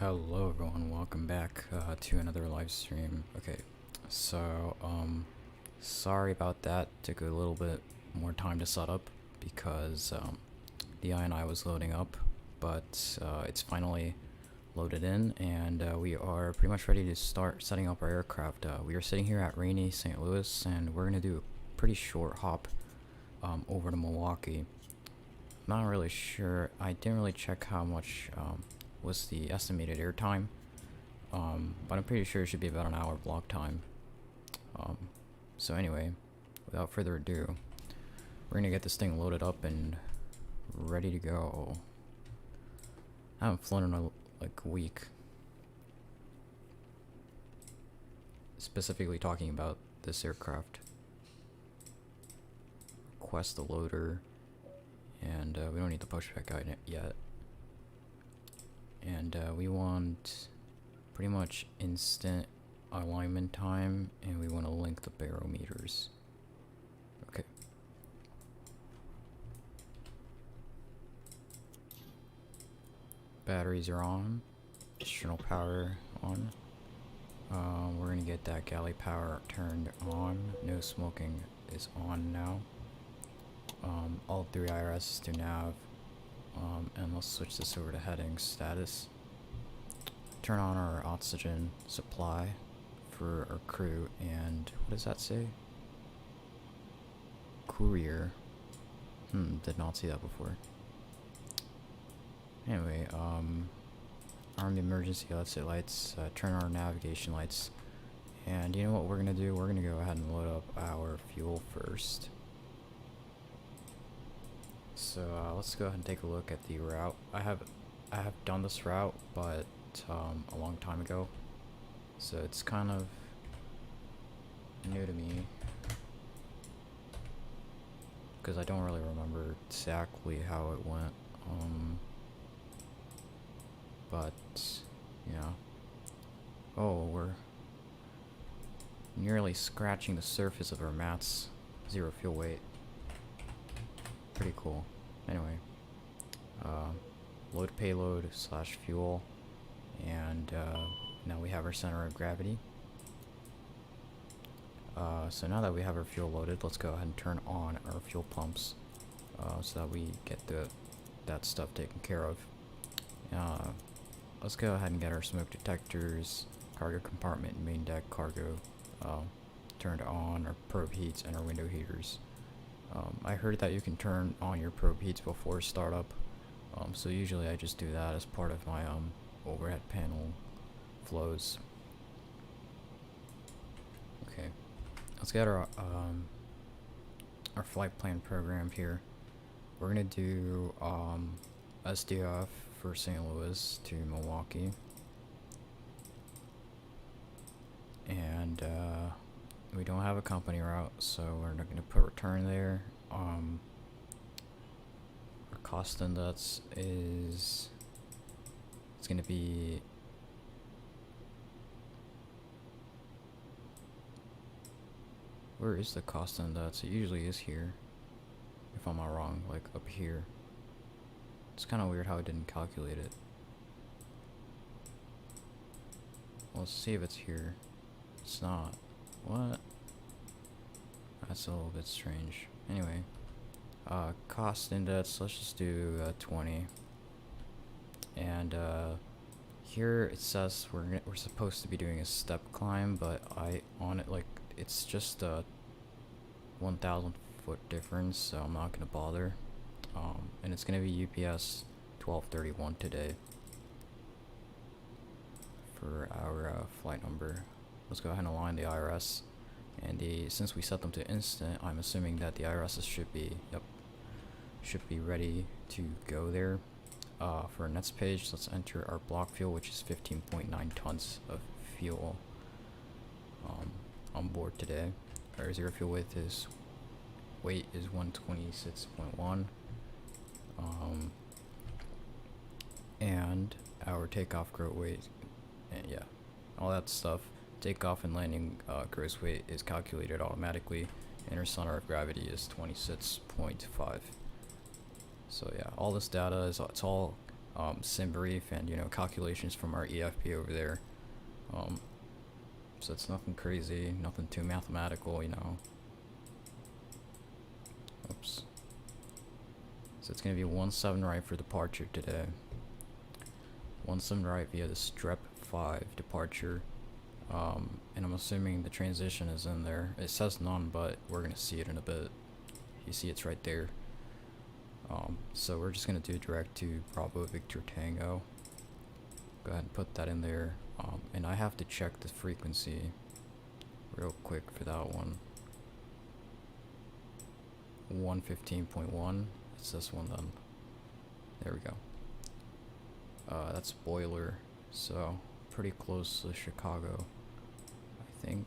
Hello everyone, welcome back to another live stream. Okay, so sorry about that. Took a little bit more time to set up because the INI was loading up, but it's finally loaded in, and we are pretty much ready to start setting up our aircraft. We are sitting here at rainy St. Louis, and we're gonna do a pretty short hop over to Milwaukee. Not really sure. I didn't really check how much was the estimated airtime, but I'm pretty sure it should be about an hour block time. So anyway, without further ado, we're gonna get this thing loaded up and ready to go. I haven't flown in like a week. Specifically talking about this aircraft. Request the loader, and we don't need the pushback guide yet. And we want pretty much instant alignment time, and we want to link the barometers. Okay. Batteries are on. External power on. We're gonna get that galley power turned on. No smoking is on now. All 3 IRS to nav. And let's switch this over to heading status. Turn on our oxygen supply for our crew, and what does that say? Courier. Did not see that before. Anyway, arm the emergency exit lights, turn on our navigation lights, and you know what we're gonna do? We're gonna go ahead and load up our fuel first. So let's go ahead and take a look at the route. I have done this route, but a long time ago, so it's kind of new to me because I don't really remember exactly how it went. But yeah. Oh, we're nearly scratching the surface of our mats. 0 fuel weight. Pretty cool. Anyway, load payload / fuel, and now we have our center of gravity. So now that we have our fuel loaded, let's go ahead and turn on our fuel pumps so that we get that stuff taken care of. Let's go ahead and get our smoke detectors, cargo compartment, and main deck cargo turned on, our probe heats, and our window heaters. I heard that you can turn on your probe heats before startup, so usually I just do that as part of my overhead panel flows. Okay, let's get our flight plan programmed here. We're gonna do SDF for St. Louis to Milwaukee, and we don't have a company route, so we're not going to put return there. Our cost index is, it's going to be where is the cost index? It usually is here, if I'm not wrong, like up here. It's kind of weird how I didn't calculate it. Well, let's see if it's here. It's not. What? That's a little bit strange. Anyway, cost index, let's just do 20. And here it says we're supposed to be doing a step climb, but it's just a 1,000 foot difference, so I'm not gonna bother. And it's gonna be UPS 1231 today for our flight number. Let's go ahead and align the IRS, and since we set them to instant, I'm assuming that the IRSs should be ready to go there. For our next page, let's enter our block fuel, which is 15.9 tons of fuel on board today. Our 0 fuel weight is 126.1, and our takeoff gross weight, and yeah, all that stuff. Takeoff and landing gross weight is calculated automatically, and our center of gravity is 26.5. So yeah, all this data it's all sim brief and, you know, calculations from our EFP over there. So it's nothing crazy, nothing too mathematical, you know. Oops. So it's going to be 17 right for departure today. 17 right via the Strep 5 departure. And I'm assuming the transition is in there. It says none, but we're going to see it in a bit. You see it's right there. So we're just going to do direct to Bravo Victor Tango. Go ahead and put that in there. And I have to check the frequency real quick for that one. 115.1. It's this one then. There we go. That's boiler, so pretty close to Chicago, I think.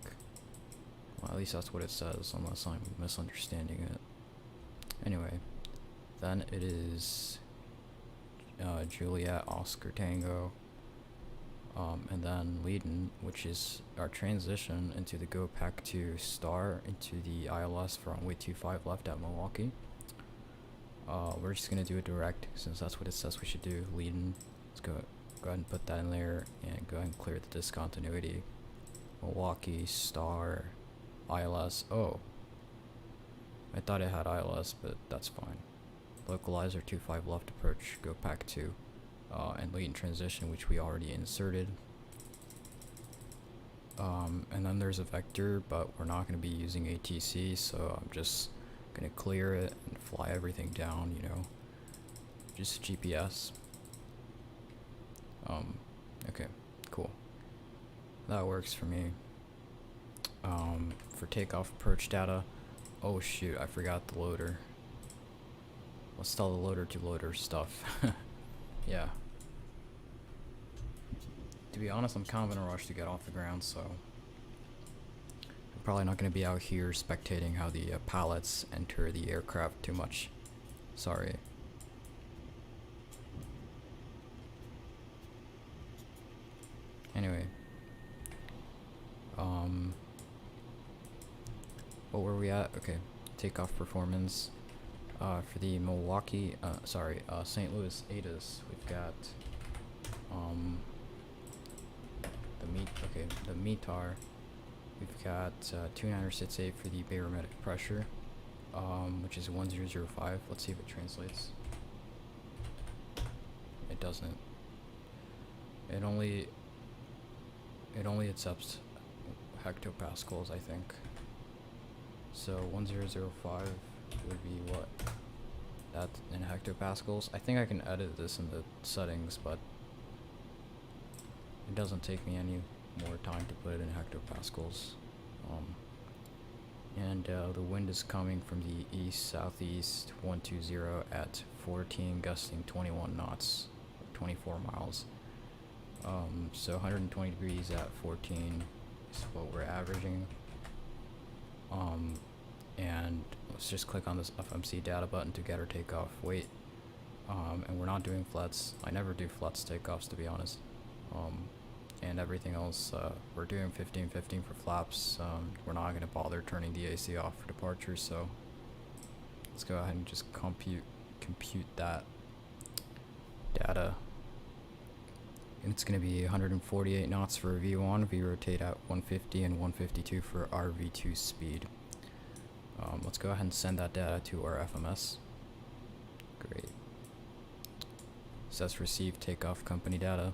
Well, at least that's what it says, unless I'm misunderstanding it. Anyway, then it is Juliet Oscar Tango, and then Leiden, which is our transition into the Go Pack 2 Star into the ILS for runway 25 left at Milwaukee. We're just gonna do it direct since that's what it says we should do. Leiden. Let's go ahead and put that in there and go ahead and clear the discontinuity. Milwaukee Star ILS. Oh, I thought it had ILS, but that's fine. Localizer 25 left approach, Go Pack 2, and Leiden transition, which we already inserted. And then there's a vector, but we're not going to be using ATC, so I'm just going to clear it and fly everything down, you know, just GPS. Okay, cool. That works for me. For takeoff approach data, oh shoot, I forgot the loader. Let's tell the loader to load our stuff. Yeah. To be honest, I'm kind of in a rush to get off the ground, so I'm probably not going to be out here spectating how the pilots enter the aircraft too much. Sorry. Anyway. What were we at? Okay. Takeoff performance. For the Milwaukee, St. Louis ATIS, we've got, the METAR, we've got, 296.8 for the barometric pressure, which is 1005. Let's see if it translates. It doesn't. It only accepts hectopascals, I think. So 1005 would be what? That in hectopascals. I think I can edit this in the settings, but it doesn't take me any more time to put it in hectopascals. And the wind is coming from the east-southeast 120 at 14, gusting 21 knots, 24 miles. So 120 degrees at 14 is what we're averaging. And let's just click on this FMC data button to get our takeoff weight. And we're not doing flats. I never do flats takeoffs, to be honest. And everything else, we're doing 15-15 for flaps. We're not going to bother turning the AC off for departure, so let's go ahead and just compute that data. And it's going to be 148 knots for V1, V-rotate at 150 and 152 for our V2 speed. Let's go ahead and send that data to our FMS. Great. Says receive takeoff company data.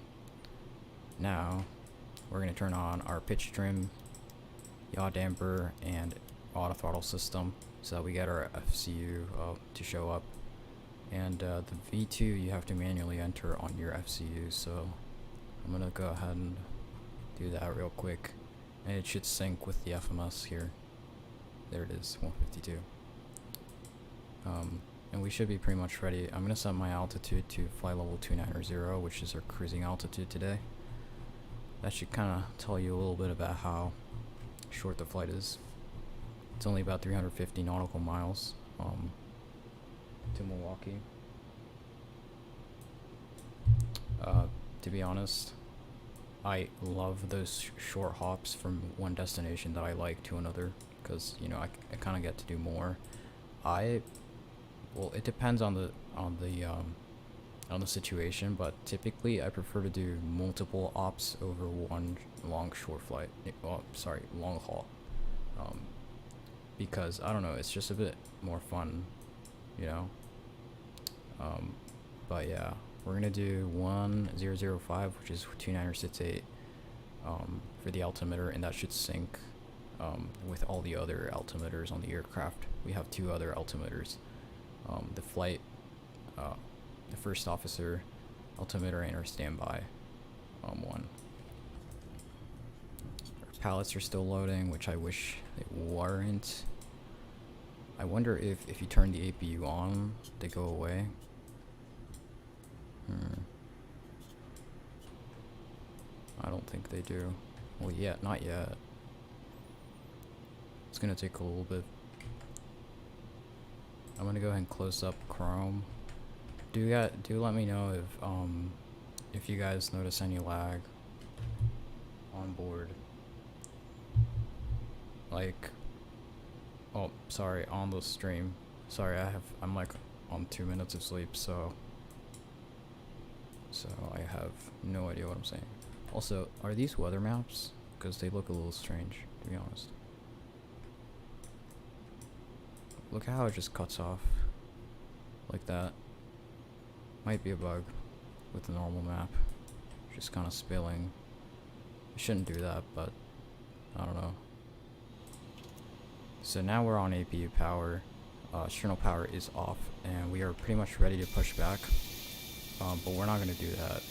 Now, we're going to turn on our pitch trim, yaw damper, and auto throttle system so that we get our FCU to show up. And the V2 you have to manually enter on your FCU, so I'm going to go ahead and do that real quick. And it should sync with the FMS here. There it is, 152. And we should be pretty much ready. I'm going to set my altitude to flight level 290, which is our cruising altitude today. That should kind of tell you a little bit about how short the flight is. It's only about 350 nautical miles to Milwaukee. To be honest, I love those short hops from one destination that I like to another, because you know I kind of get to do more. Well, it depends on the on the situation, but typically I prefer to do multiple ops over one long short flight. Well, sorry, long haul. Because I don't know, it's just a bit more fun, you know. But yeah, we're gonna do 1005, which is 29068, for the altimeter, and that should sync with all the other altimeters on the aircraft. We have 2 other altimeters. The flight, the first officer altimeter, and our standby one. Our pallets are still loading, which I wish they weren't. I wonder if you turn the APU on, they go away. I don't think they do. Well, yeah, not yet. It's gonna take a little bit. I'm gonna go ahead and close up Chrome. Do let me know if you guys notice any lag on board. Like, oh, sorry, on the stream. Sorry, I'm like on 2 minutes of sleep, so I have no idea what I'm saying. Also, are these weather maps? Because they look a little strange, to be honest. Look how it just cuts off like that. Might be a bug with the normal map, just kind of spilling. You shouldn't do that, but I don't know. So now we're on APU power. External power is off, and we are pretty much ready to push back. But we're not gonna do that.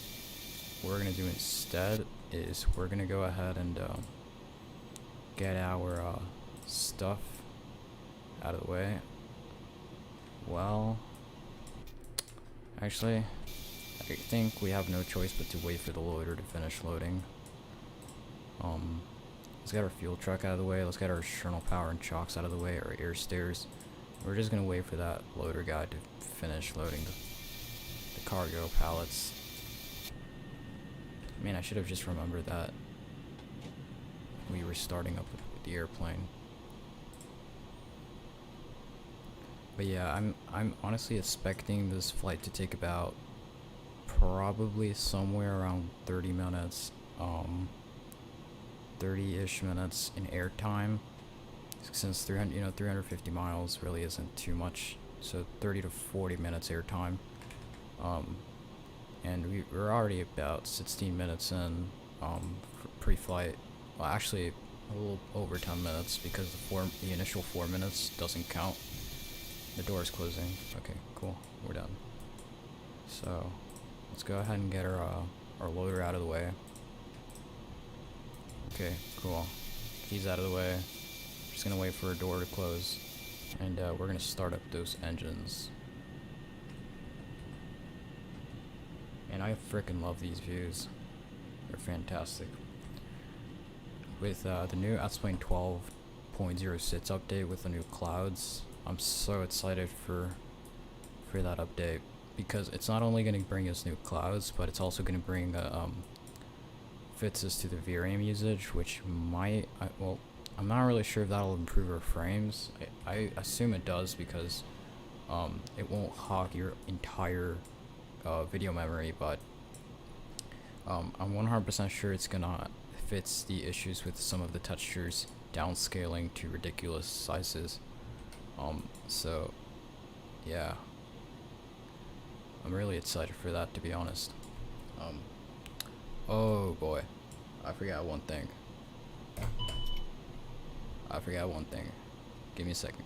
What we're gonna do instead is we're gonna go ahead and get our stuff out of the way. Well, actually, I think we have no choice but to wait for the loader to finish loading. Let's get our fuel truck out of the way. Let's get our external power and chocks out of the way, our air stairs. We're just gonna wait for that loader guy to finish loading the cargo pallets. I mean, I should have just remembered that we were starting up the airplane. But yeah, I'm honestly expecting this flight to take about probably somewhere around 30 minutes, 30-ish minutes in air time, since 350 miles really isn't too much, so 30 to 40 minutes air time. And we're already about 16 minutes in pre-flight. Well, actually a little over 10 minutes, because the initial 4 minutes doesn't count. The door is closing. Okay, cool, we're done. So let's go ahead and get our loader out of the way. Okay, cool. He's out of the way. Just gonna wait for a door to close, and we're gonna start up those engines. And I freaking love these views. They're fantastic. With the new Asplane 12.06 update with the new clouds, I'm so excited for that update, because it's not only going to bring us new clouds, but it's also going to bring fixes to the VRAM usage, which might, well, I'm not really sure if that'll improve our frames. I assume it does, because it won't hog your entire video memory, but I'm 100% sure it's gonna fix the issues with some of the textures downscaling to ridiculous sizes. So yeah, I'm really excited for that, to be honest. Oh boy, I forgot one thing. Give me a second.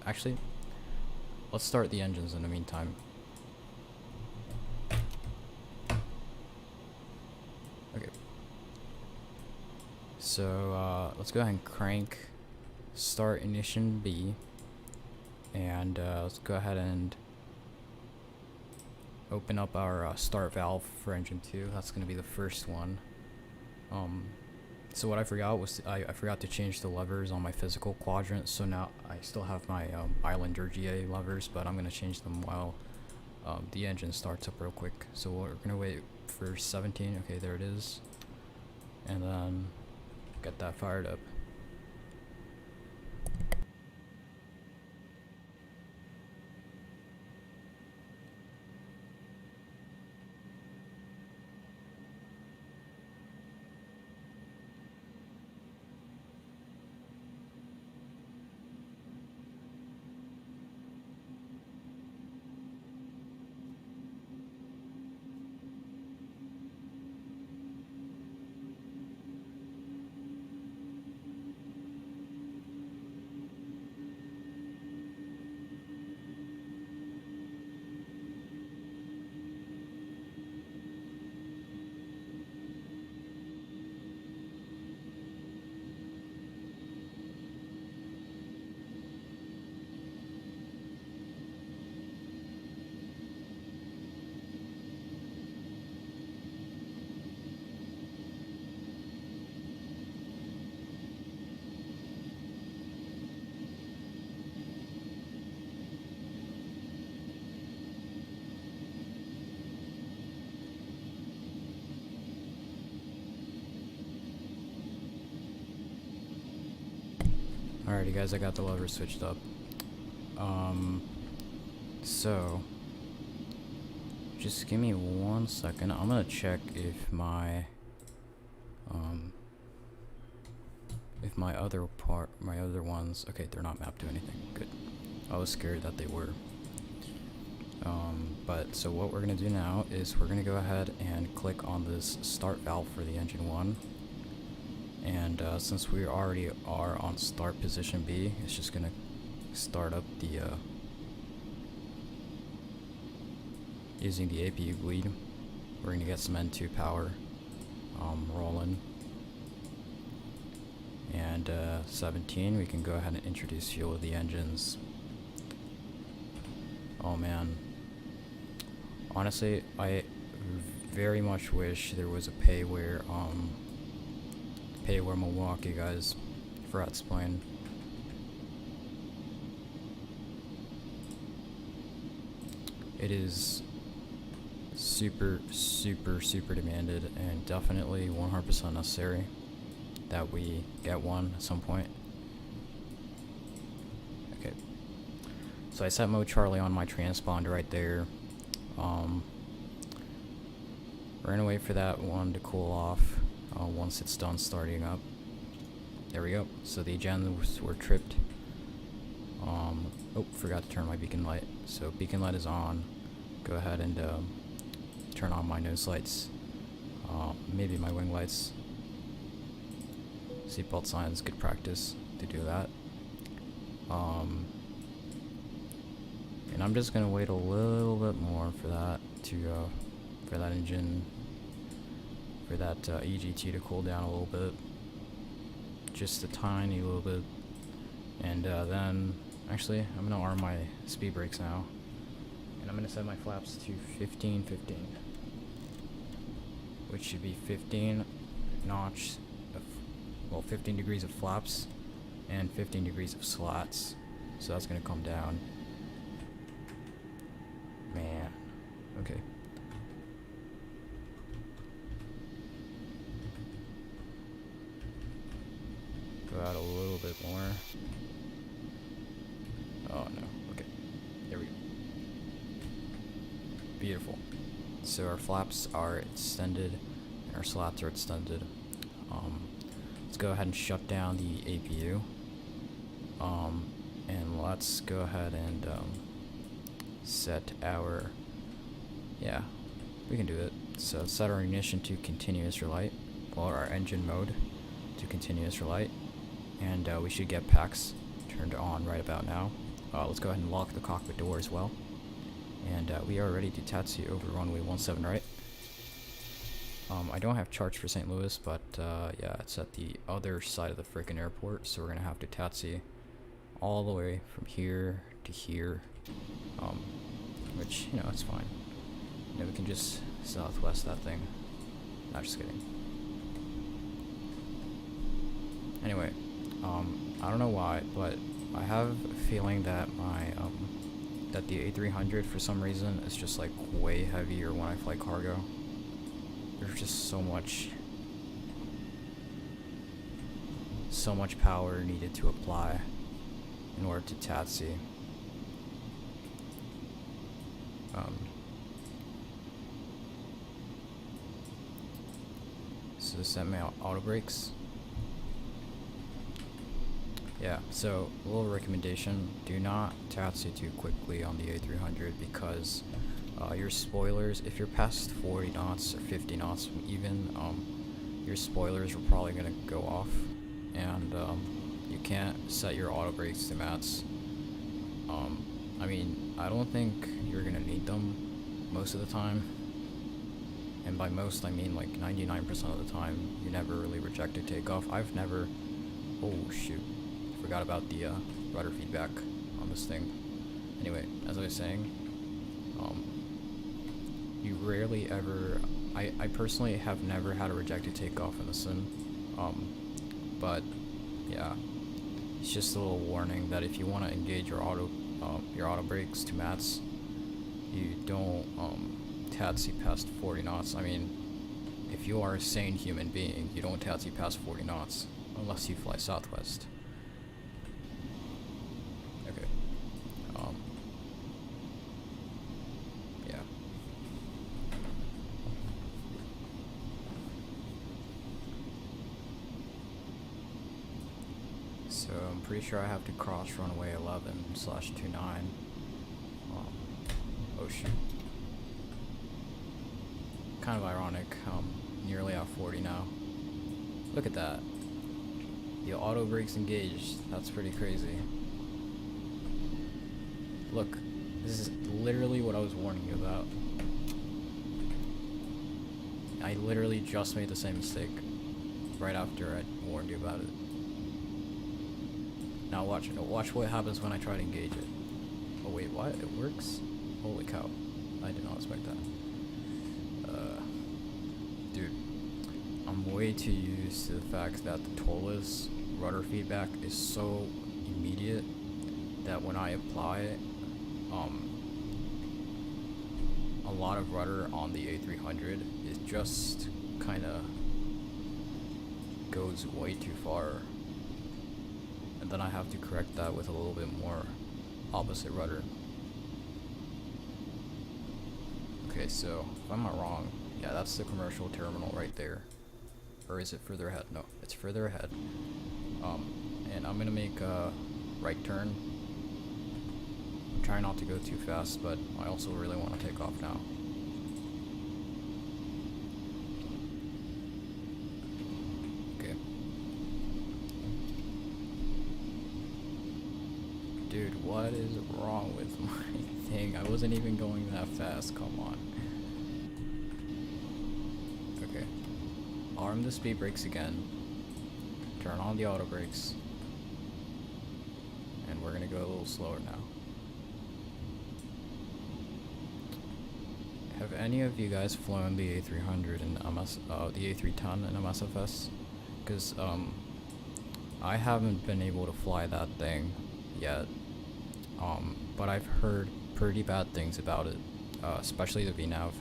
Actually, let's start the engines in the meantime. Okay. So, let's go ahead and crank start ignition B, and let's go ahead and open up our start valve for engine 2. That's going to be the first one. So what I forgot was I forgot to change the levers on my physical quadrant, so now I still have my Islander GA levers, but I'm going to change them while the engine starts up real quick. So we're going to wait for 17. Okay, there it is. And then get that fired up. Alrighty guys, I got the lever switched up. So just give me 1 second. I'm gonna check if my other ones, okay, they're not mapped to anything. Good. I was scared that they were. But so what we're gonna do now is we're gonna go ahead and click on this start valve for the engine 1. And since we already are on start position B, it's just gonna start up the using the APU bleed. We're gonna get some N2 power rolling. And 17, we can go ahead and introduce fuel to the engines. Oh man, honestly, I very much wish there was a payware Milwaukee, guys. Forgot to explain. It is super demanded, and definitely 100% necessary that we get one at some point. Okay, so I set mode Charlie on my transponder right there. We're gonna wait for that one to cool off once it's done starting up. There we go. So the gens were tripped. Oh, forgot to turn my beacon light. So beacon light is on. Go ahead and turn on my nose lights. Maybe my wing lights. Seatbelt signs, good practice to do that. And I'm just gonna wait a little bit more for that to for that engine, for that EGT to cool down a little bit, just a tiny little bit. And then actually I'm gonna arm my speed brakes now, and I'm gonna set my flaps to 15, which should be 15 notch. Well, 15 degrees of flaps and 15 degrees of slats. So that's gonna come down. Man. Okay. Go out a little bit more. Oh no. Okay. There we go. Beautiful. So our flaps are extended and our slats are extended. Let's go ahead and shut down the APU. And let's go ahead and set our, yeah, we can do it. So set our ignition to continuous relight, or our engine mode to continuous relight, and we should get packs turned on right about now. Let's go ahead and lock the cockpit door as well. And we are ready to taxi over runway 17 right. I don't have charge for St. Louis, but yeah, it's at the other side of the freaking airport, so we're gonna have to taxi all the way from here to here, which, you know, it's fine. You know, we can just southwest that thing. Not just kidding. Anyway, I don't know why, but I have a feeling that my that the A300 for some reason is just like way heavier when I fly cargo. There's just so much power needed to apply in order to taxi. So set my auto brakes. Yeah, so a little recommendation, do not taxi too quickly on the A300 because your spoilers, if you're past 40 knots or 50 knots even, your spoilers are probably going to go off, and you can't set your auto brakes to mats. I mean, I don't think you're going to need them most of the time, and by most I mean like 99% of the time. You never really reject a takeoff. I've never, oh shoot, forgot about the rudder feedback on this thing. Anyway, as I was saying, you rarely ever, I personally have never had a rejected takeoff in the sim, but yeah, it's just a little warning that if you want to engage your auto brakes to mats, you don't taxi past 40 knots. I mean, if you are a sane human being, you don't taxi past 40 knots unless you fly Southwest. pretty sure I have to cross runway 11/29. Oh shoot. Kind of ironic, nearly at 40 now. Look at that. The auto brakes engaged. That's pretty crazy. Look, this is literally what I was warning you about. I literally just made the same mistake right after I warned you about it. Now watch what happens when I try to engage it. Oh wait, what? It works? Holy cow. I did not expect that. Dude, I'm way too used to the fact that the tolless rudder feedback is so immediate that when I apply it, a lot of rudder on the A300 is just kind of goes way too far, and then I have to correct that with a little bit more opposite rudder. Okay, so if I'm not wrong, yeah, that's the commercial terminal right there. Or is it further ahead? No, it's further ahead. And I'm gonna make a right turn. I'm trying not to go too fast, but I also really want to take off now. Okay. Dude, what is wrong with my thing? I wasn't even going that fast, come on. Okay. Arm the speed brakes again. Turn on the auto brakes. And we're gonna go a little slower now. Have any of you guys flown the A300 and the A310 in MSFS? Because I haven't been able to fly that thing yet. But I've heard pretty bad things about it, especially the VNAV,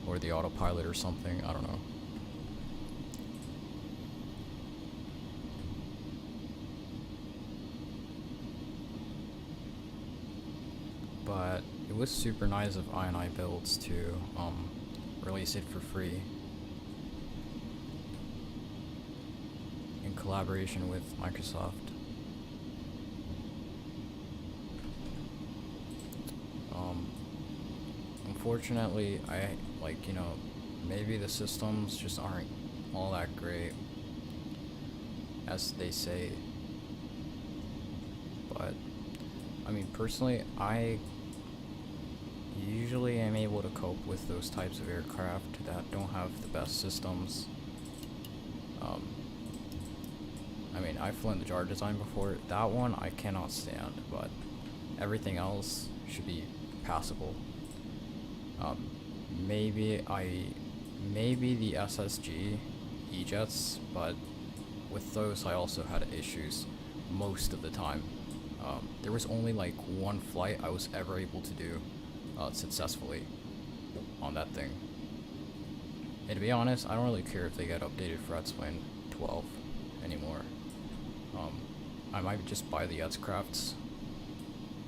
or the autopilot or something. I don't know. But it was super nice of iniBuilds to release it for free in collaboration with Microsoft. Unfortunately, maybe the systems just aren't all that great as they say, but I mean, personally, I usually am able to cope with those types of aircraft that don't have the best systems. I mean, I've flown the JAR design before. That one I cannot stand, but everything else should be passable. Maybe the SSG E-jets, but with those I also had issues most of the time. There was only like one flight I was ever able to do successfully on that thing. And to be honest, I don't really care if they get updated for X-Plane 12 anymore. I might just buy the X-Crafts,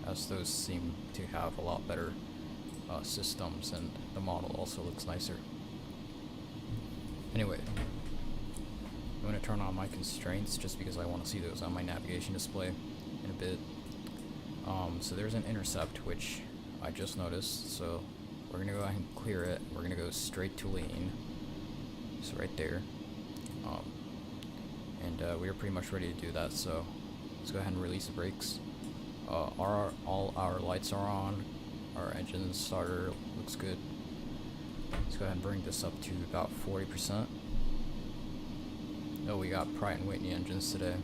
as those seem to have a lot better systems, and the model also looks nicer. Anyway, I'm going to turn on my constraints just because I want to see those on my navigation display in a bit. So there's an intercept which I just noticed, so we're going to go ahead and clear it. We're going to go straight to lean, just right there. And we are pretty much ready to do that, so let's go ahead and release the brakes. All our lights are on. Our engine starter looks good. Let's go ahead and bring this up to about 40%. Oh, we got Pratt & Whitney engines today.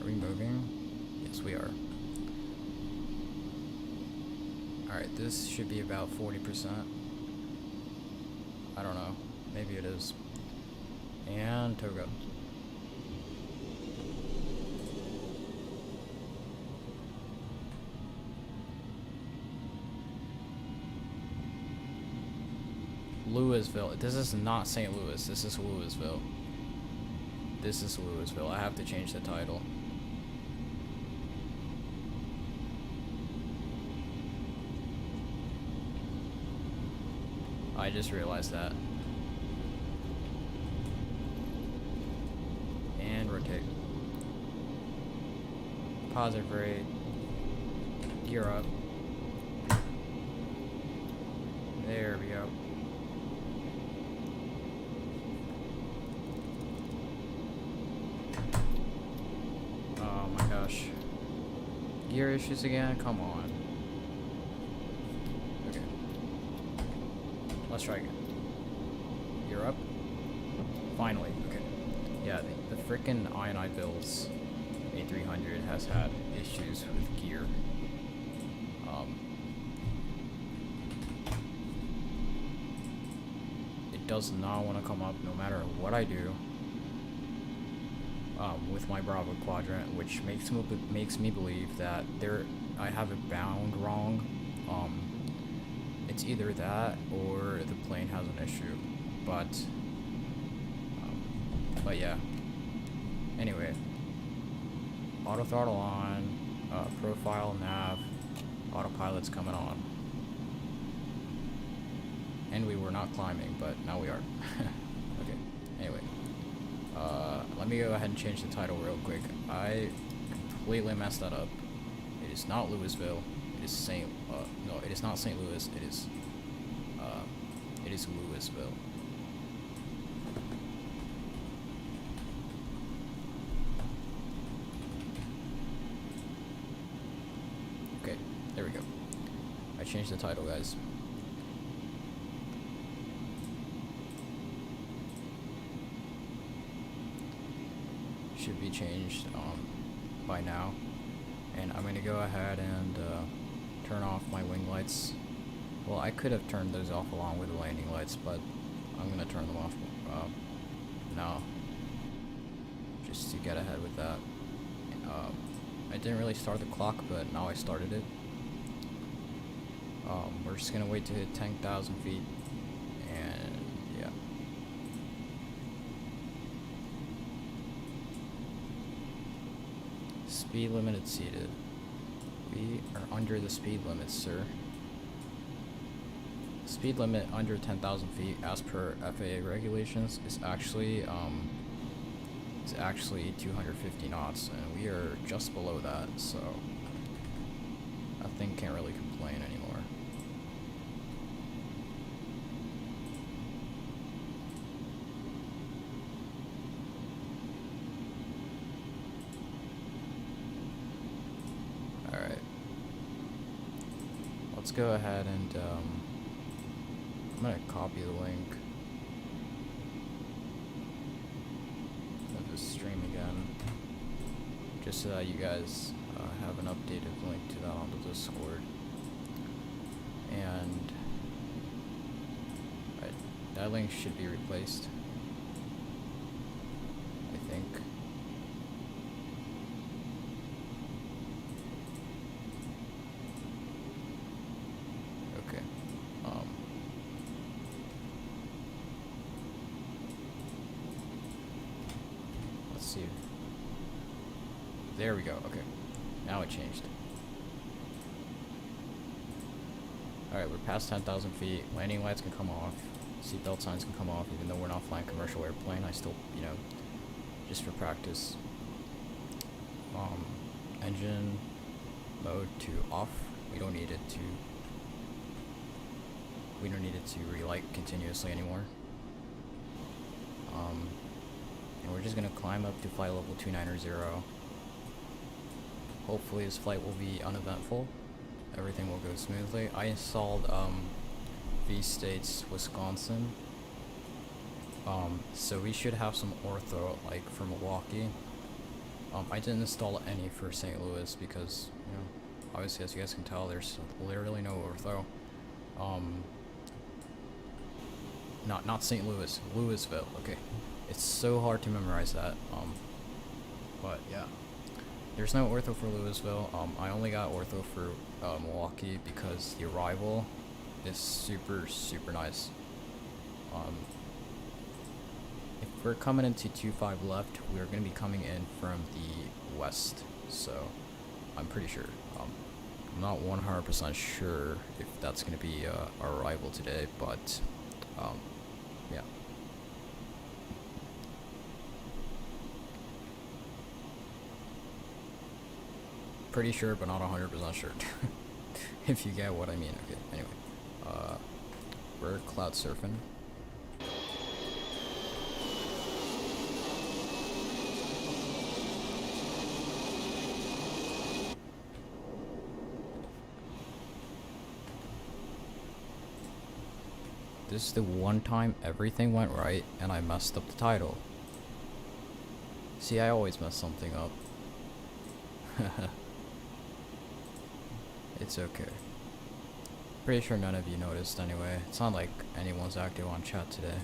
Are we moving? Yes, we are. Alright, this should be about 40%. I don't know. Maybe it is. And Toga. Louisville. This is not St. Louis. This is Louisville. This is Louisville. I have to change the title. I just realized that. positive rate. Gear up. There we go. Oh my gosh. Gear issues again? Come on. Okay. Let's try again. Gear up. Finally. Okay. Yeah, the frickin' iniBuilds A300 has had issues with gear. It does not want to come up no matter what I do. With my Bravo quadrant, which makes me believe that I have it bound wrong. It's either that or the plane has an issue, but yeah. Anyway, auto throttle on, profile, nav, autopilot's coming on, and we were not climbing, but now we are. Okay. Anyway. Let me go ahead and change the title real quick. I completely messed that up. It is not Louisville. It is no, it is not St. Louis. It is Louisville. Okay, there we go. I changed the title, guys. Should be changed by now, and I'm gonna go ahead and turn off my wing lights. Well, I could have turned those off along with the landing lights, but I'm gonna turn them off now, just to get ahead with that. I didn't really start the clock, but now I started it. We're just gonna wait to hit 10,000 feet, and yeah. Speed limit exceeded. We are under the speed limit, sir. Speed limit under 10,000 feet, as per FAA regulations, is actually 250 knots, and we are just below that, so I think can't really complain anymore. Let's go ahead and I'm gonna copy the link of the stream again, just so that you guys have an updated link to that on the Discord. And that link should be replaced, I think. There we go. Okay, now it changed. Alright, we're past 10,000 feet. Landing lights can come off. Seatbelt signs can come off, even though we're not flying commercial airplane. I still, just for practice. Engine mode to off. We don't need it to relight continuously anymore. And we're just gonna climb up to flight level 290. Hopefully this flight will be uneventful. Everything will go smoothly. I installed V-States Wisconsin. So we should have some ortho, like for Milwaukee. I didn't install any for St. Louis because, obviously, as you guys can tell, there's literally no ortho. Not St. Louis, Louisville. Okay, it's so hard to memorize that. But yeah, there's no ortho for Louisville. I only got ortho for Milwaukee because the arrival is super nice. If we're coming into 25 left, we're gonna be coming in from the west. So I'm pretty sure. I'm not 100% sure if that's gonna be our arrival today, but yeah. pretty sure, but not 100% sure. If you get what I mean. Okay, anyway. We're cloud surfing. This is the one time everything went right and I messed up the title. See, I always mess something up. It's okay. Pretty sure none of you noticed anyway. It's not like anyone's active on chat today.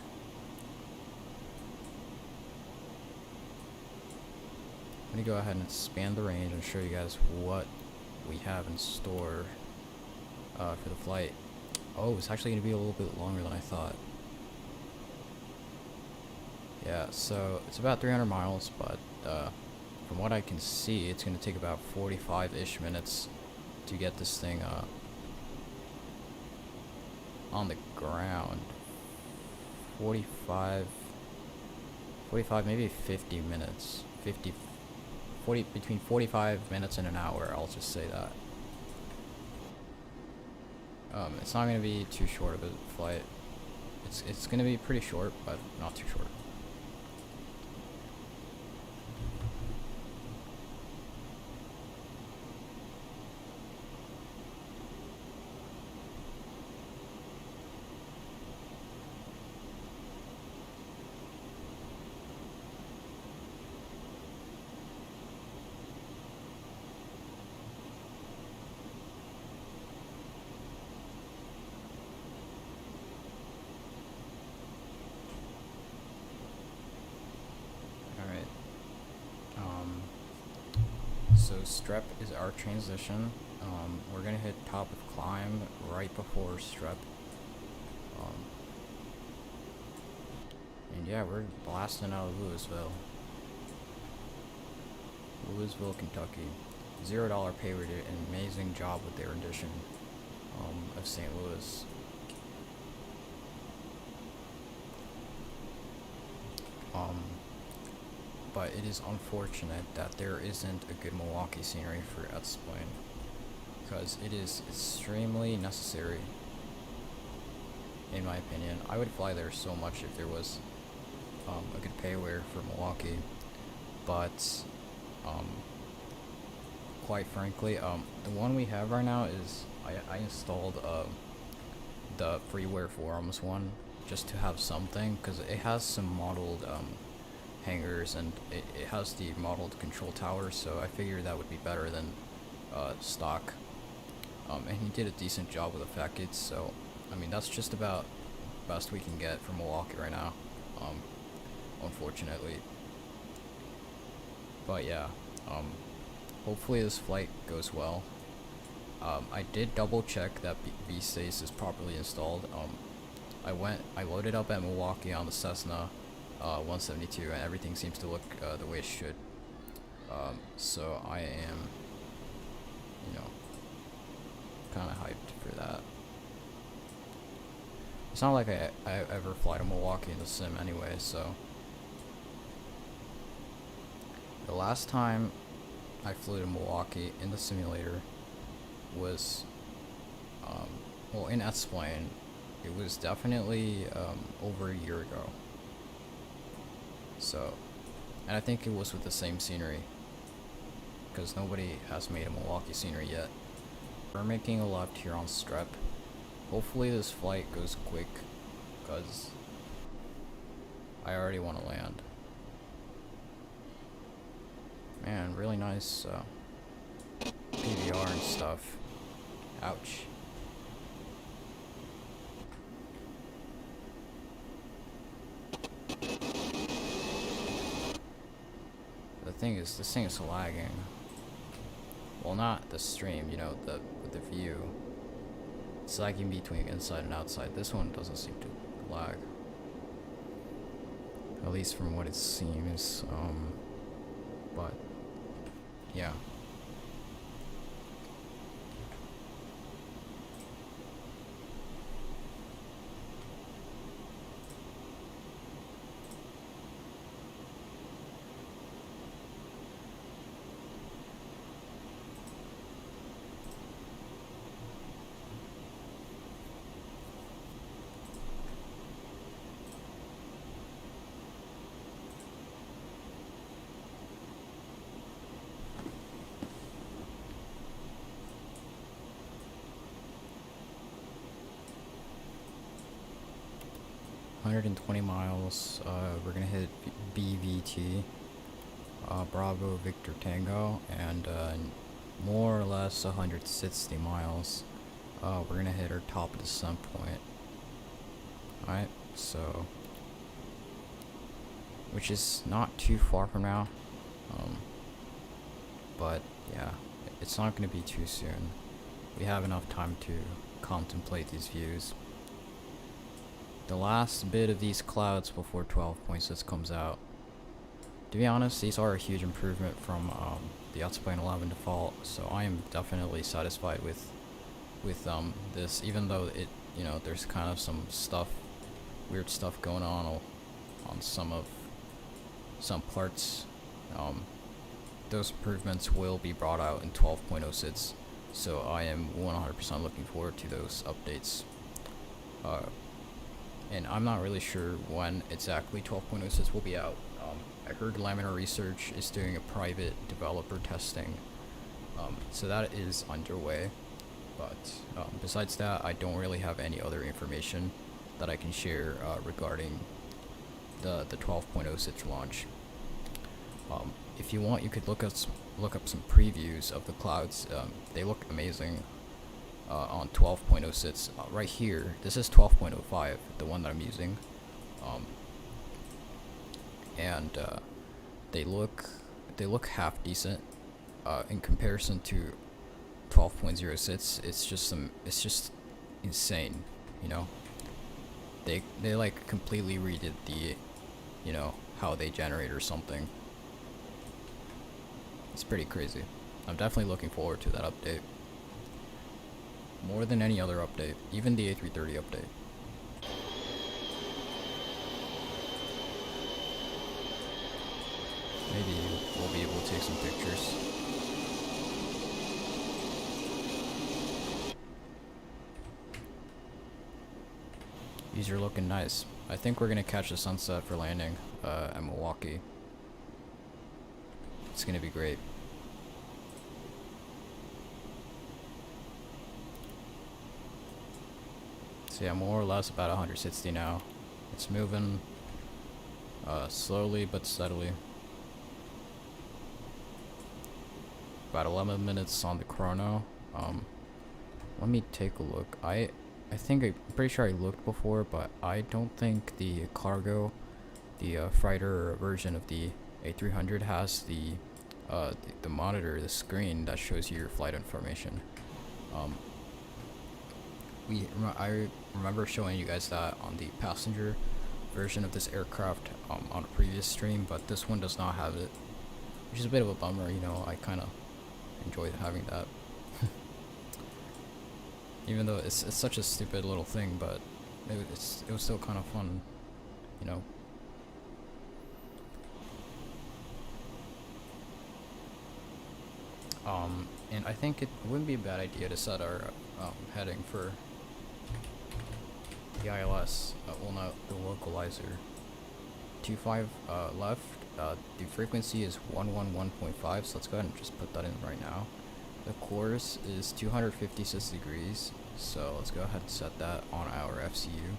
Let me go ahead and expand the range and show you guys what we have in store for the flight. Oh, it's actually going to be a little bit longer than I thought. Yeah, so it's about 300 miles, but from what I can see, it's going to take about 45-ish minutes to get this thing on the ground. 45, maybe 50 minutes. 40, between 45 minutes and an hour, I'll just say that. It's not going to be too short of a flight. It's going to be pretty short, but not too short. So strep is our transition. We're gonna hit top of climb right before strep. And yeah, we're blasting out of Louisville, Kentucky. $0 pay rate, an amazing job with their rendition of St. Louis. But it is unfortunate that there isn't a good Milwaukee scenery for X-Plane, because it is extremely necessary, in my opinion. I would fly there so much if there was a good payware for Milwaukee, but quite frankly, the one we have right now is I installed the freeware forums one just to have something, because it has some modeled hangars and it has the modeled control tower, so I figured that would be better than stock. And he did a decent job with the package, so I mean that's just about the best we can get from Milwaukee right now, unfortunately. But yeah, hopefully this flight goes well. I did double check that V-Stace is properly installed. I loaded up at Milwaukee on the Cessna 172, and everything seems to look the way it should. So I am, kind of hyped for that. It's not like I ever fly to Milwaukee in the sim anyway, so. The last time I flew to Milwaukee in the simulator was, well, in S-Plane, it was definitely over a year ago. So, and I think it was with the same scenery, because nobody has made a Milwaukee scenery yet. We're making a left here on Strep. Hopefully this flight goes quick, because I already want to land. Man, really nice PVR and stuff. Ouch. The thing is, this thing is lagging. Well, not the stream, with the view. It's lagging between inside and outside. This one doesn't seem to lag. At least from what it seems. But yeah. 120 miles. We're gonna hit BVT, Bravo Victor Tango, and more or less 160 miles. We're gonna hit our top descent point. Alright, so, which is not too far from now, but yeah, it's not gonna be too soon. We have enough time to contemplate these views. The last bit of these clouds before 12.6 comes out. To be honest, these are a huge improvement from the Autoplane 11 default, so I am definitely satisfied with this, even though it, you know, there's kind of some weird stuff going on some parts. Those improvements will be brought out in 12.06, so I am 100% looking forward to those updates. And I'm not really sure when exactly 12.06 will be out. I heard Laminar Research is doing a private developer testing, so that is underway. But besides that, I don't really have any other information that I can share regarding the 12.06 launch. If you want, you could look up some previews of the clouds. They look amazing on 12.06. Right here, this is 12.05, the one that I'm using, and they look half decent in comparison to 12.06. It's just insane, you know. They like completely redid the, you know, how they generate or something. It's pretty crazy. I'm definitely looking forward to that update. More than any other update, even the A330 update. Maybe we'll be able to take some pictures. These are looking nice. I think we're gonna catch the sunset for landing at Milwaukee. It's gonna be great. So yeah, more or less about 160 now. It's moving slowly but steadily. About 11 minutes on the chrono. Let me take a look. I'm pretty sure I looked before, but I don't think the cargo, the freighter version of the A300 has the monitor, the screen that shows you your flight information. I remember showing you guys that on the passenger version of this aircraft on a previous stream, but this one does not have it, which is a bit of a bummer. You know, I kind of enjoyed having that. Even though it's such a stupid little thing, but it was still kind of fun, you know. And I think it wouldn't be a bad idea to set our heading for the ILS, well, not the localizer. 25 left. The frequency is 111.5, so let's go ahead and just put that in right now. The course is 256 degrees, so let's go ahead and set that on our FCU.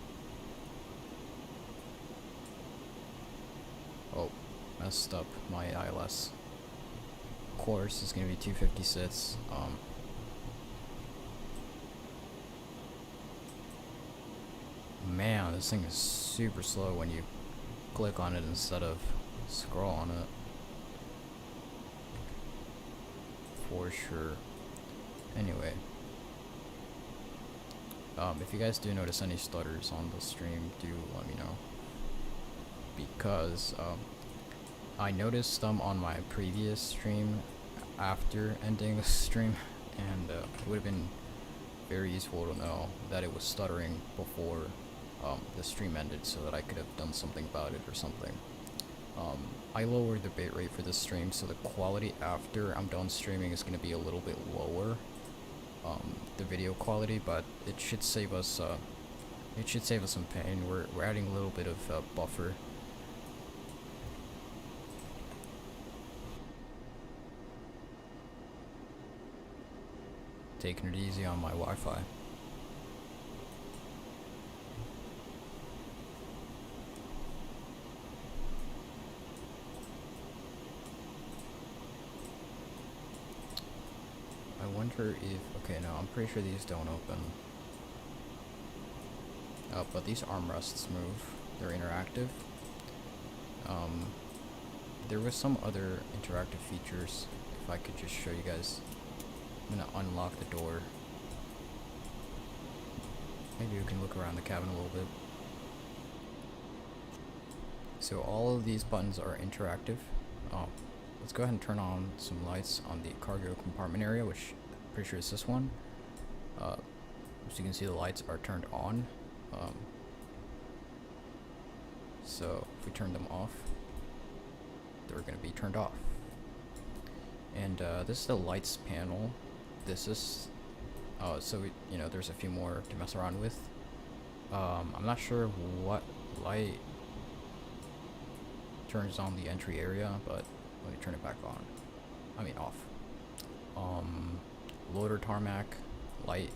Oh, messed up my ILS. Course is going to be 256. Man, this thing is super slow when you click on it instead of scroll on it. For sure. Anyway, if you guys do notice any stutters on the stream, do let me know, because I noticed them on my previous stream after ending the stream, and it would have been very useful to know that it was stuttering before the stream ended, so that I could have done something about it or something. I lowered the bitrate for this stream, so the quality after I'm done streaming is going to be a little bit lower, the video quality, but it should save us some pain. We're adding a little bit of buffer. Taking it easy on my Wi-Fi. wonder if, okay, no, I'm pretty sure these don't open. But these armrests move. They're interactive. There was some other interactive features. If I could just show you guys. I'm gonna unlock the door. Maybe we can look around the cabin a little bit. So all of these buttons are interactive. Let's go ahead and turn on some lights on the cargo compartment area, which I'm pretty sure is this one. So you can see the lights are turned on. So if we turn them off, they're going to be turned off. And this is the lights panel. This is so you know, there's a few more to mess around with. I'm not sure what light turns on the entry area, but let me turn it back on. I mean off. Loader tarmac light.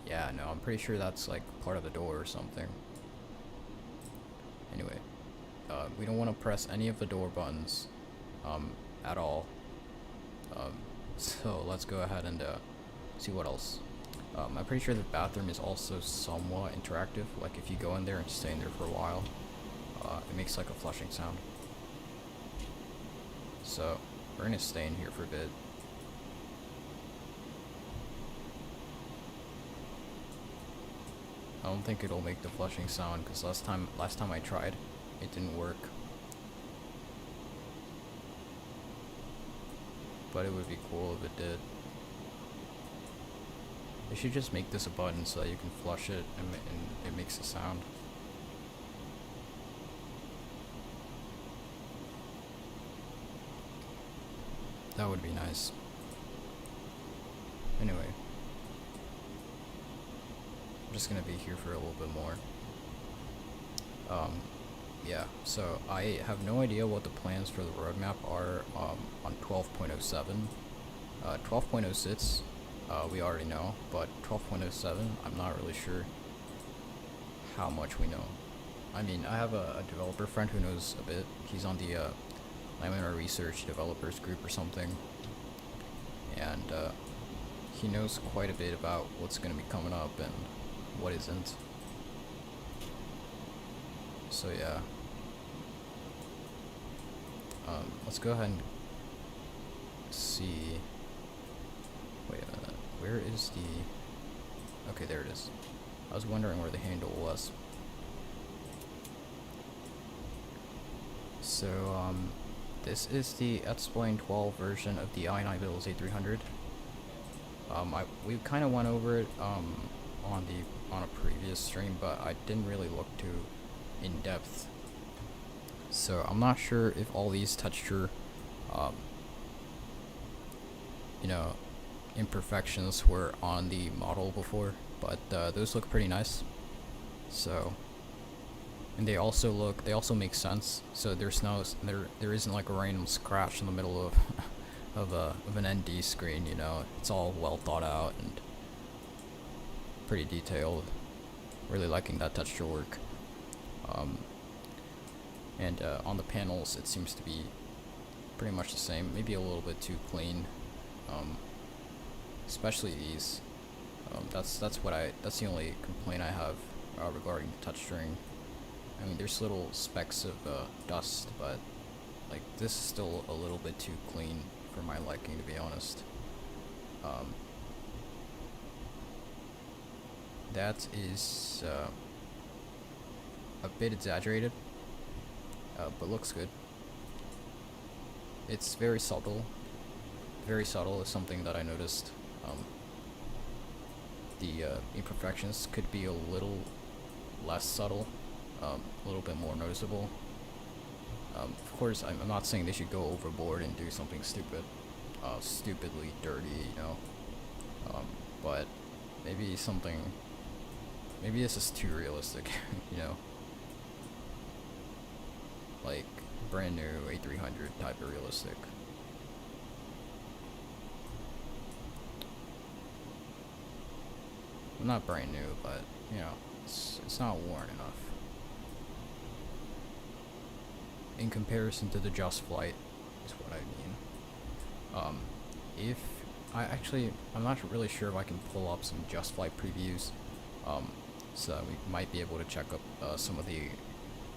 Yeah, no, I'm pretty sure that's like part of the door or something. Anyway, we don't want to press any of the door buttons at all. So let's go ahead and see what else. I'm pretty sure the bathroom is also somewhat interactive. Like if you go in there and stay in there for a while, it makes like a flushing sound. So we're gonna stay in here for a bit. I don't think it'll make the flushing sound because last time I tried, it didn't work. But it would be cool if it did. They should just make this a button so that you can flush it and it makes a sound. That would be nice. Anyway. I'm just gonna be here for a little bit more. Yeah, so I have no idea what the plans for the roadmap are on 12.07. 12.06, we already know, but 12.07, I'm not really sure how much we know. I mean, I have a developer friend who knows a bit. He's on the Laminar Research Developers Group or something, and he knows quite a bit about what's going to be coming up and what isn't. So yeah, let's go ahead and see. Wait a minute, where is the... Okay, there it is. I was wondering where the handle was. So this is the Explain 12 version of the iniBuilds A300. We kind of went over it on a previous stream, but I didn't really look too in depth. So I'm not sure if all these texture, you know, imperfections were on the model before, but those look pretty nice. So, and they also make sense. So there isn't like a random scratch in the middle of an ND screen. You know, it's all well thought out and pretty detailed. Really liking that texture work. And on the panels, it seems to be pretty much the same. Maybe a little bit too clean. Especially these. That's the only complaint I have regarding the touchscreen. I mean, there's little specks of dust, but like this is still a little bit too clean for my liking, to be honest. That is a bit exaggerated, but looks good. It's very subtle. Very subtle is something that I noticed. The imperfections could be a little less subtle, a little bit more noticeable. Of course, I'm not saying they should go overboard and do something stupidly dirty, you know. But maybe this is too realistic, you know. Like brand new A300 type of realistic. Not brand new, but you know, it's not worn enough in comparison to the Just Flight, is what I mean. If I'm not really sure if I can pull up some Just Flight previews. So we might be able to check up some of the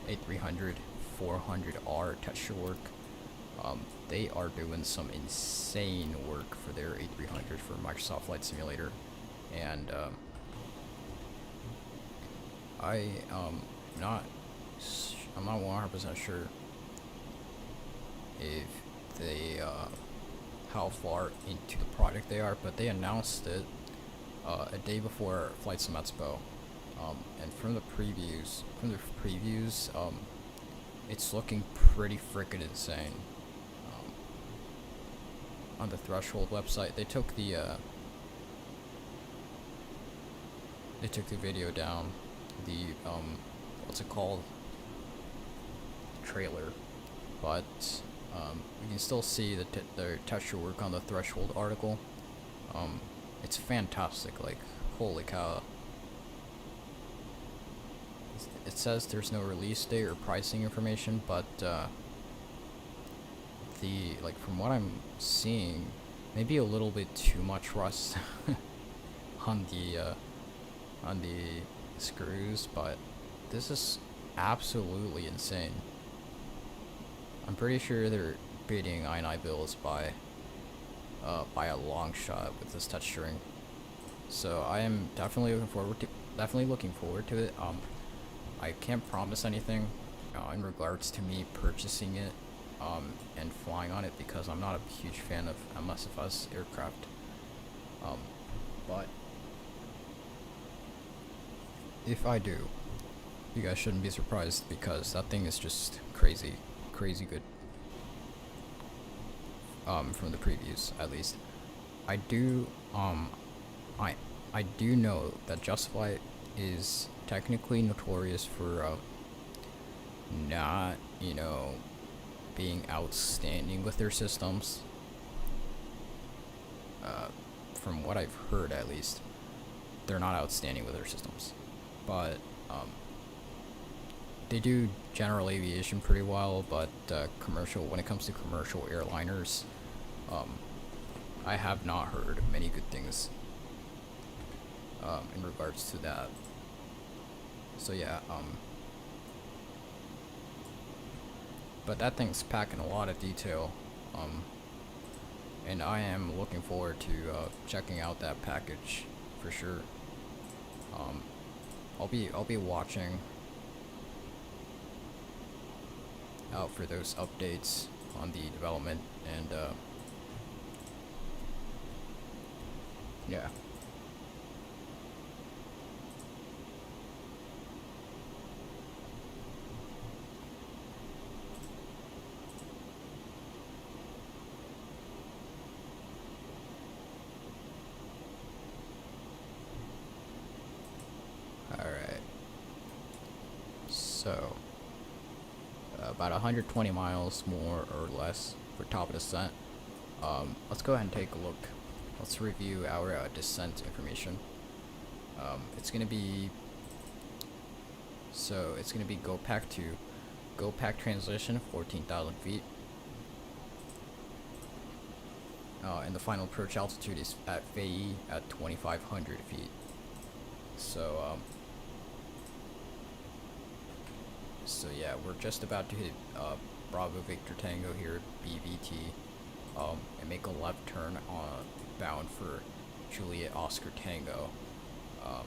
A300-400R texture work. They are doing some insane work for their A300 for Microsoft Flight Simulator, and I'm not 100% sure if they how far into the project they are, but they announced it a day before Flight Sim Expo, and from the previews, it's looking pretty freaking insane. On the Threshold website, they took the video down, the what's it called, trailer, but you can still see the texture work on the Threshold article. It's fantastic. Like, holy cow. It says there's no release date or pricing information, but from what I'm seeing, maybe a little bit too much rust on the screws, but this is absolutely insane. I'm pretty sure they're beating iniBuilds by a long shot with this texturing. So I am definitely looking forward to it. I can't promise anything in regards to me purchasing it and flying on it, because I'm not a huge fan of MSFS aircraft. But if I do, you guys shouldn't be surprised, because that thing is just crazy good. From the previews, at least. I do know that Just Flight is technically notorious for not, being outstanding with their systems. From what I've heard, at least, they're not outstanding with their systems, but they do general aviation pretty well. But when it comes to commercial airliners, I have not heard many good things in regards to that. So yeah, but that thing's packing a lot of detail, and I am looking forward to checking out that package for sure. I'll be watching out for those updates on the development, and yeah. Alright. So, about 120 miles more or less for top of descent. Let's go ahead and take a look. Let's review our descent information. It's gonna be go pack transition 14,000 feet. And the final approach altitude is at FAE at 2,500 feet. So yeah, we're just about to hit Bravo Victor Tango here, BVT, and make a left turn bound for Juliet Oscar Tango, or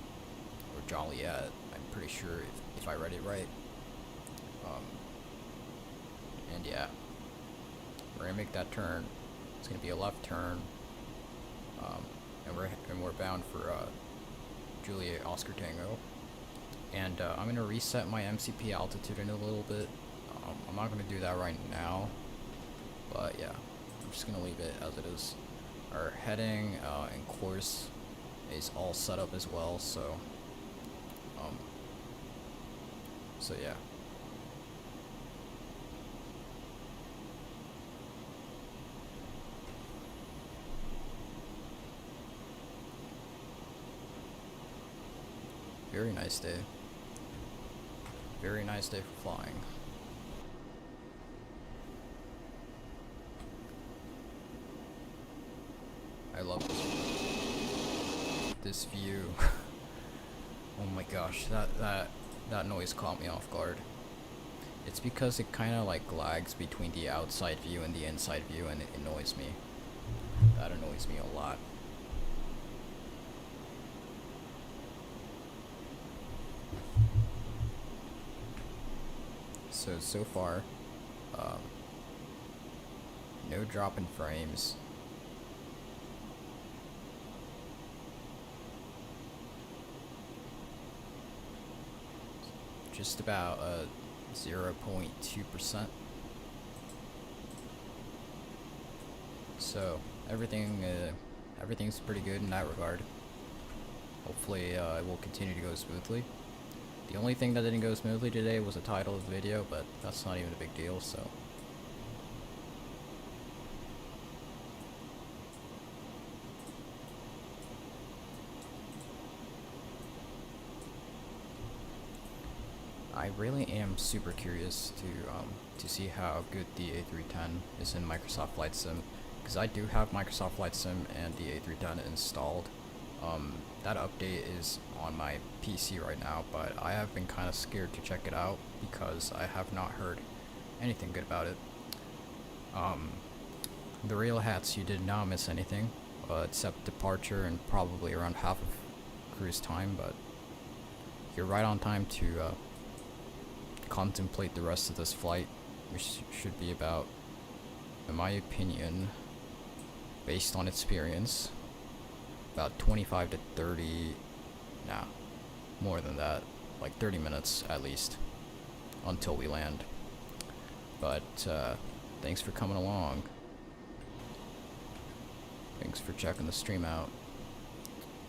Joliet. I'm pretty sure if I read it right. And yeah, we're gonna make that turn. It's gonna be a left turn, and we're bound for Juliet Oscar Tango. And I'm gonna reset my MCP altitude in a little bit. I'm not gonna do that right now, but yeah, I'm just gonna leave it as it is. Our heading and course is all set up as well, so yeah. Very nice day. Very nice day for flying. I love this view. Oh my gosh, that noise caught me off guard. It's because it kind of like lags between the outside view and the inside view, and it annoys me. That annoys me a lot. So far, no drop in frames. Just about 0.2%. So everything's pretty good in that regard. Hopefully it will continue to go smoothly. The only thing that didn't go smoothly today was the title of the video, but that's not even a big deal, so. I really am super curious to see how good the A310 is in Microsoft Flight Sim, because I do have Microsoft Flight Sim and the A310 installed. That update is on my PC right now, but I have been kind of scared to check it out because I have not heard anything good about it. The real hats, you did not miss anything, except departure and probably around half of cruise time, but you're right on time to contemplate the rest of this flight, which should be about, in my opinion, based on experience, about 25 to 30, nah, more than that, like 30 minutes at least, until we land. But thanks for coming along. Thanks for checking the stream out.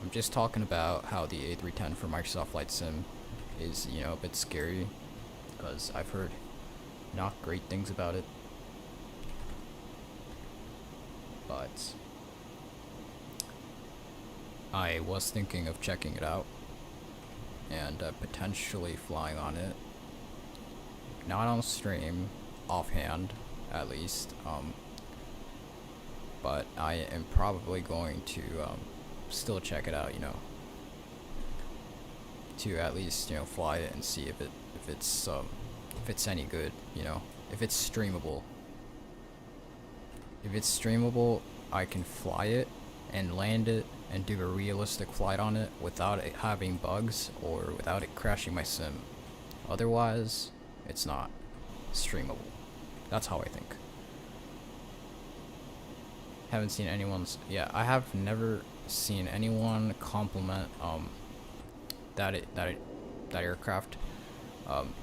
I'm just talking about how the A310 for Microsoft Flight Sim is, you know, a bit scary, because I've heard not great things about it. But I was thinking of checking it out and potentially flying on it. Not on stream, offhand, at least. But I am probably going to still check it out, you know, to at least, you know, fly it and see if it's any good, you know, if it's streamable. If it's streamable, I can fly it and land it and do a realistic flight on it without it having bugs or without it crashing my sim. Otherwise, it's not streamable. That's how I think. Haven't seen anyone's, yeah, I have never seen anyone compliment that aircraft.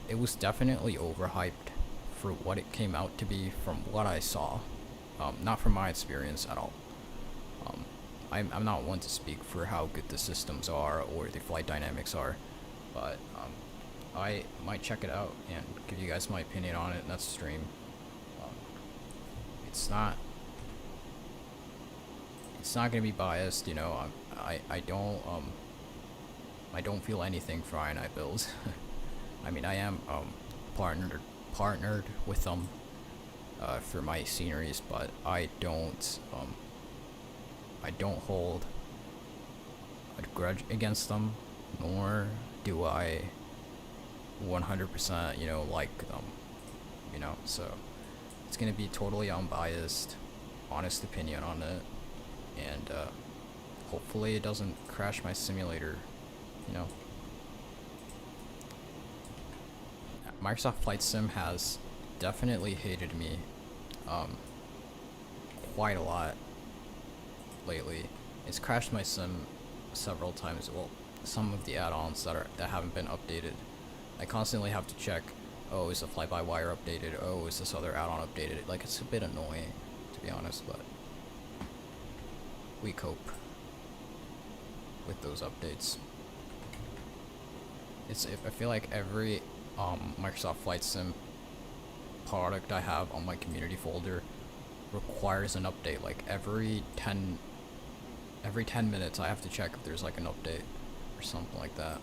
It was definitely overhyped for what it came out to be from what I saw. Not from my experience at all. I'm not one to speak for how good the systems are or the flight dynamics are, but I might check it out and give you guys my opinion on it next stream. It's not gonna be biased, you know. I don't feel anything for iniBuilds. I mean, I am partnered with them for my sceneries, but I don't hold a grudge against them, nor do I 100%, you know, like them, you know. So it's gonna be totally unbiased, honest opinion on it, and hopefully it doesn't crash my simulator, you know. Microsoft Flight Sim has definitely hated me quite a lot lately. It's crashed my sim several times. Well, some of the add-ons that haven't been updated, I constantly have to check, oh, is the fly-by-wire updated, oh, is this other add-on updated. Like, it's a bit annoying, to be honest, but we cope with those updates. I feel like every Microsoft Flight Sim product I have on my community folder requires an update. Like every 10 minutes I have to check if there's like an update or something like that.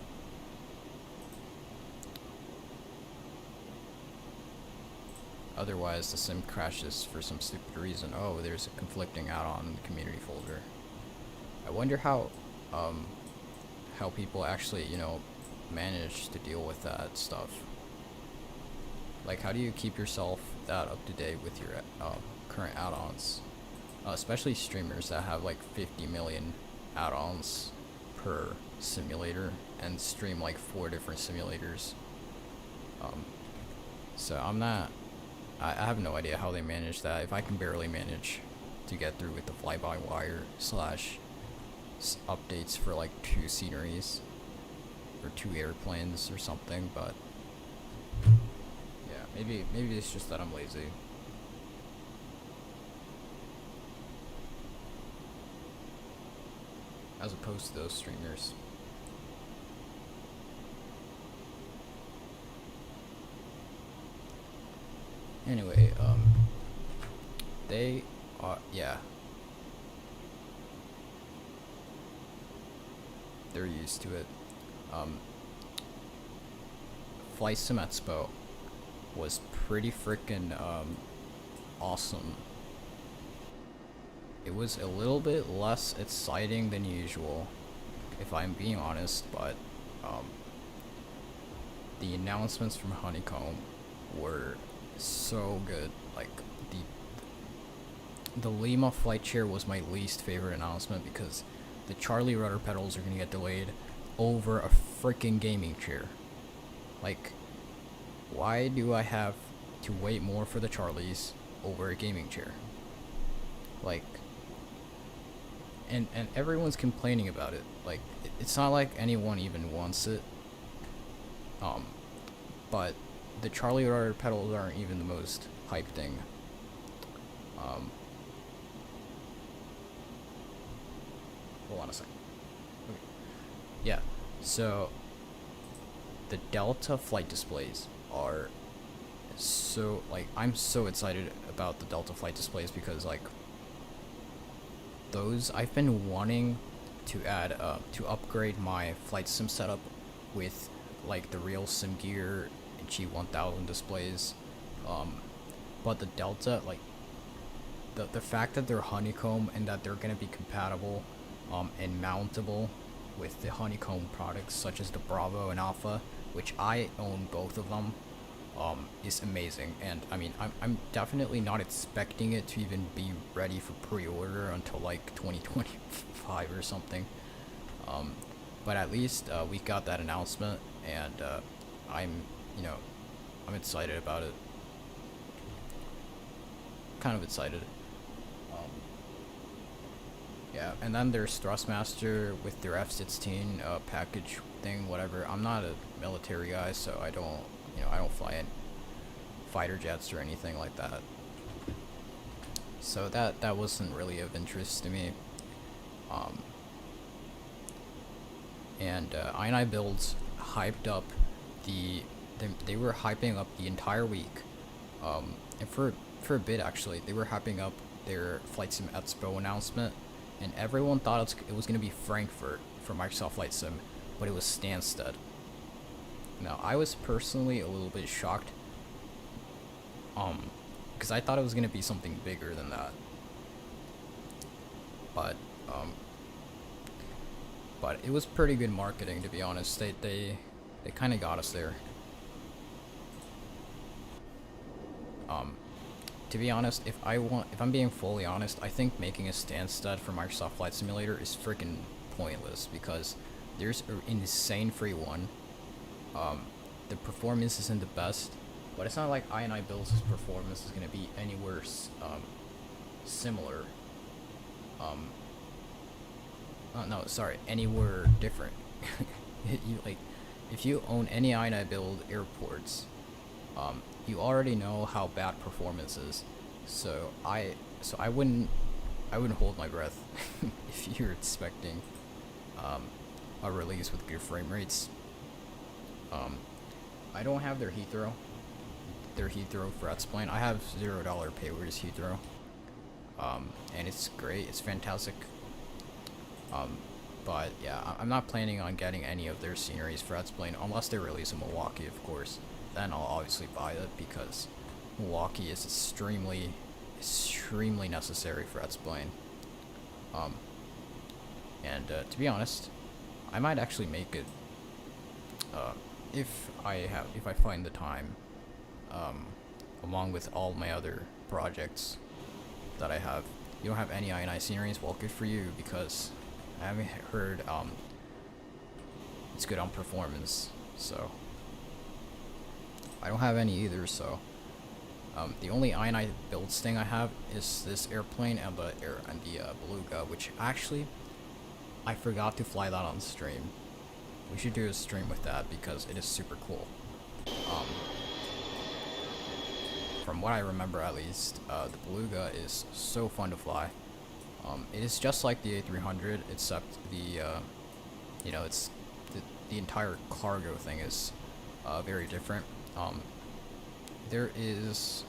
Otherwise the sim crashes for some stupid reason. Oh, there's a conflicting add-on in the community folder. wonder how people actually, you know, manage to deal with that stuff. Like, how do you keep yourself that up to date with your current add-ons? Especially streamers that have like 50 million add-ons per simulator and stream like 4 different simulators. So I have no idea how they manage that. If I can barely manage to get through with the fly-by-wire slash updates for like 2 sceneries or 2 airplanes or something, but yeah, maybe it's just that I'm lazy. As opposed to those streamers. Anyway, they are, yeah. They're used to it. Flight Sim Expo was pretty freaking awesome. It was a little bit less exciting than usual, if I'm being honest, but the announcements from Honeycomb were so good. Like the Lima flight chair was my least favorite announcement because the Charlie rudder pedals are gonna get delayed over a freaking gaming chair. Like, why do I have to wait more for the Charlies over a gaming chair? Like, and everyone's complaining about it. Like, it's not like anyone even wants it. But the Charlie rudder pedals aren't even the most hyped thing. Hold on a second. Okay. Yeah, so the Delta flight displays are so, like, I'm so excited about the Delta flight displays because, like, those, I've been wanting to add, to upgrade my flight sim setup with, like, the real sim gear G1000 displays, but the Delta, like, the fact that they're Honeycomb and that they're gonna be compatible, and mountable with the Honeycomb products such as the Bravo and Alpha, which I own both of them, is amazing. And I mean, I'm definitely not expecting it to even be ready for pre-order until like 2025 or something, but at least we got that announcement, and I'm excited about it. Kind of excited. Yeah, and then there's Thrustmaster with their F-16 package thing, whatever. I'm not a military guy, so I don't fly in fighter jets or anything like that. So that wasn't really of interest to me. And iniBuilds hyped up they were hyping up the entire week, and for a bit actually, they were hyping up their Flight Sim Expo announcement, and everyone thought it was going to be Frankfurt for Microsoft Flight Sim, but it was Stansted. Now, I was personally a little bit shocked, because I thought it was going to be something bigger than that, but it was pretty good marketing, to be honest. They kind of got us there. To be honest, if I'm being fully honest, I think making a Stansted for Microsoft Flight Simulator is freaking pointless because there's an insane free one. The performance isn't the best, but it's not like iniBuilds' performance is going to be anywhere similar. Anywhere different. If you own any iniBuild airports, you already know how bad performance is, so I wouldn't hold my breath if you're expecting a release with good frame rates. I don't have their Heathrow for X-Plane. I have $0 Paywhere's Heathrow, and it's great, it's fantastic. But yeah, I'm not planning on getting any of their sceneries for X-Plane unless they release in Milwaukee, of course. Then I'll obviously buy it because Milwaukee is extremely necessary for X-Plane. And to be honest, I might actually make it if I find the time, along with all my other projects that I have. You don't have any INI sceneries? Well, good for you, because I haven't heard it's good on performance. So I don't have any either. So the only INI builds thing I have is this airplane and the Beluga, which actually I forgot to fly that on stream. We should do a stream with that because it is super cool. From what I remember, at least, the Beluga is so fun to fly. It is just like the A300, except the, it's the entire cargo thing is very different. There's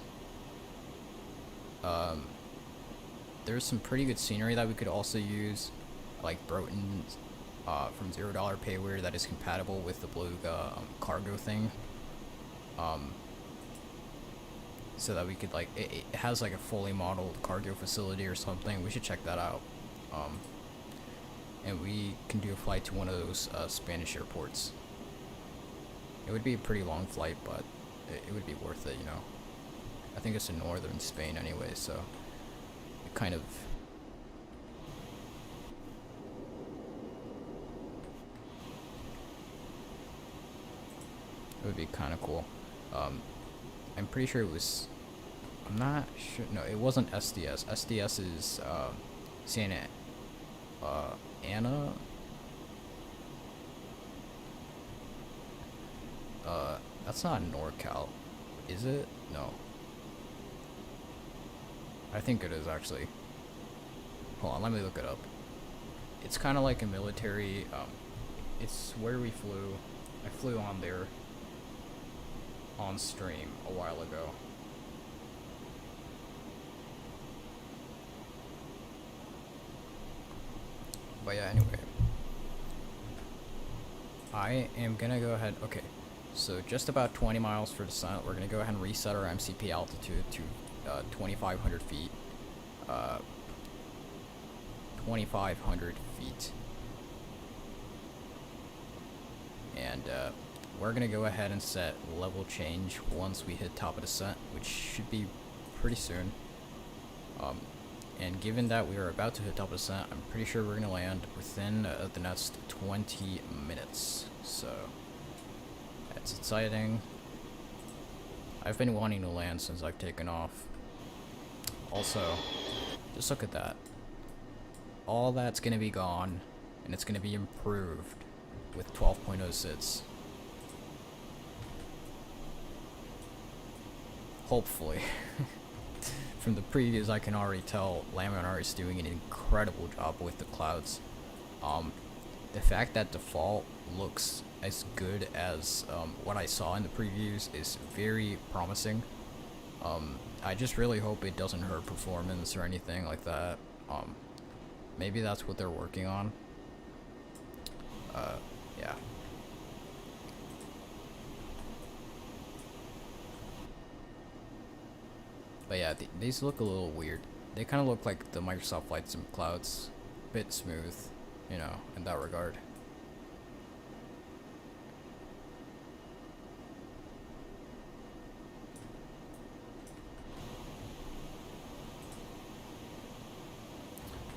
some pretty good scenery that we could also use, like Broughton from $0 Payware, that is compatible with the Beluga cargo thing. So that we could, like, it has like a fully modeled cargo facility or something. We should check that out. And we can do a flight to one of those Spanish airports. It would be a pretty long flight, but it would be worth it, you know. I think it's in northern Spain anyway, so it kind of... It would be kind of cool. I'm pretty sure it was... I'm not sure... No, it wasn't SDS. SDS is Santa Ana? That's not NorCal, is it? No. I think it is, actually. Hold on, let me look it up. It's kind of like a military... it's where we flew. I flew on there on stream a while ago. But yeah, anyway, I am gonna go ahead. Okay, so just about 20 miles for descent. We're gonna go ahead and reset our MCP altitude to 2,500 feet. 2,500 feet. And we're gonna go ahead and set level change once we hit top of descent, which should be pretty soon. And given that we are about to hit top of descent, I'm pretty sure we're gonna land within the next 20 minutes. So that's exciting. I've been wanting to land since I've taken off. Also, just look at that. All that's gonna be gone, and it's gonna be improved with 12.06. Hopefully. From the previews, I can already tell Laminar is doing an incredible job with the clouds. The fact that default looks as good as what I saw in the previews is very promising. I just really hope it doesn't hurt performance or anything like that. Maybe that's what they're working on. Yeah. But yeah, these look a little weird. They kind of look like the Microsoft Flight Sim clouds. Bit smooth, you know, in that regard.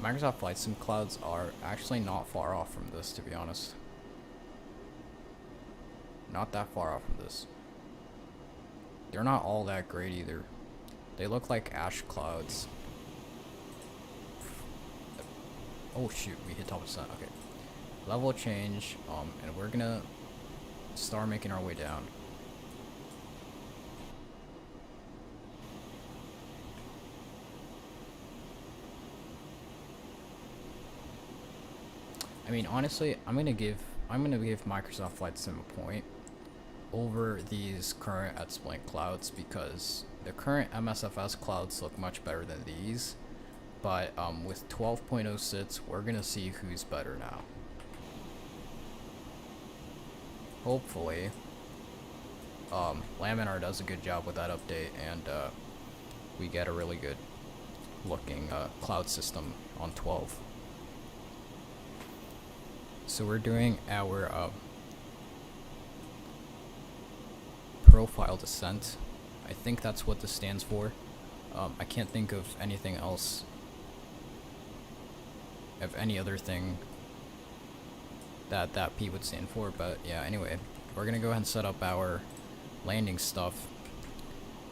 Microsoft Flight Sim clouds are actually not far off from this, to be honest. Not that far off from this. They're not all that great either. They look like ash clouds. Oh shoot, we hit top of descent. Okay. Level change, and we're gonna start making our way down. I mean, honestly, I'm gonna give Microsoft Flight Sim a point over these current X-Blink clouds, because the current MSFS clouds look much better than these, but with 12.06 we're gonna see who's better now. Hopefully Laminar does a good job with that update, and we get a really good looking cloud system on 12. So we're doing our profile descent. I think that's what this stands for. I can't think of anything else, of any other thing that P would stand for, but yeah, anyway, we're gonna go ahead and set up our landing stuff.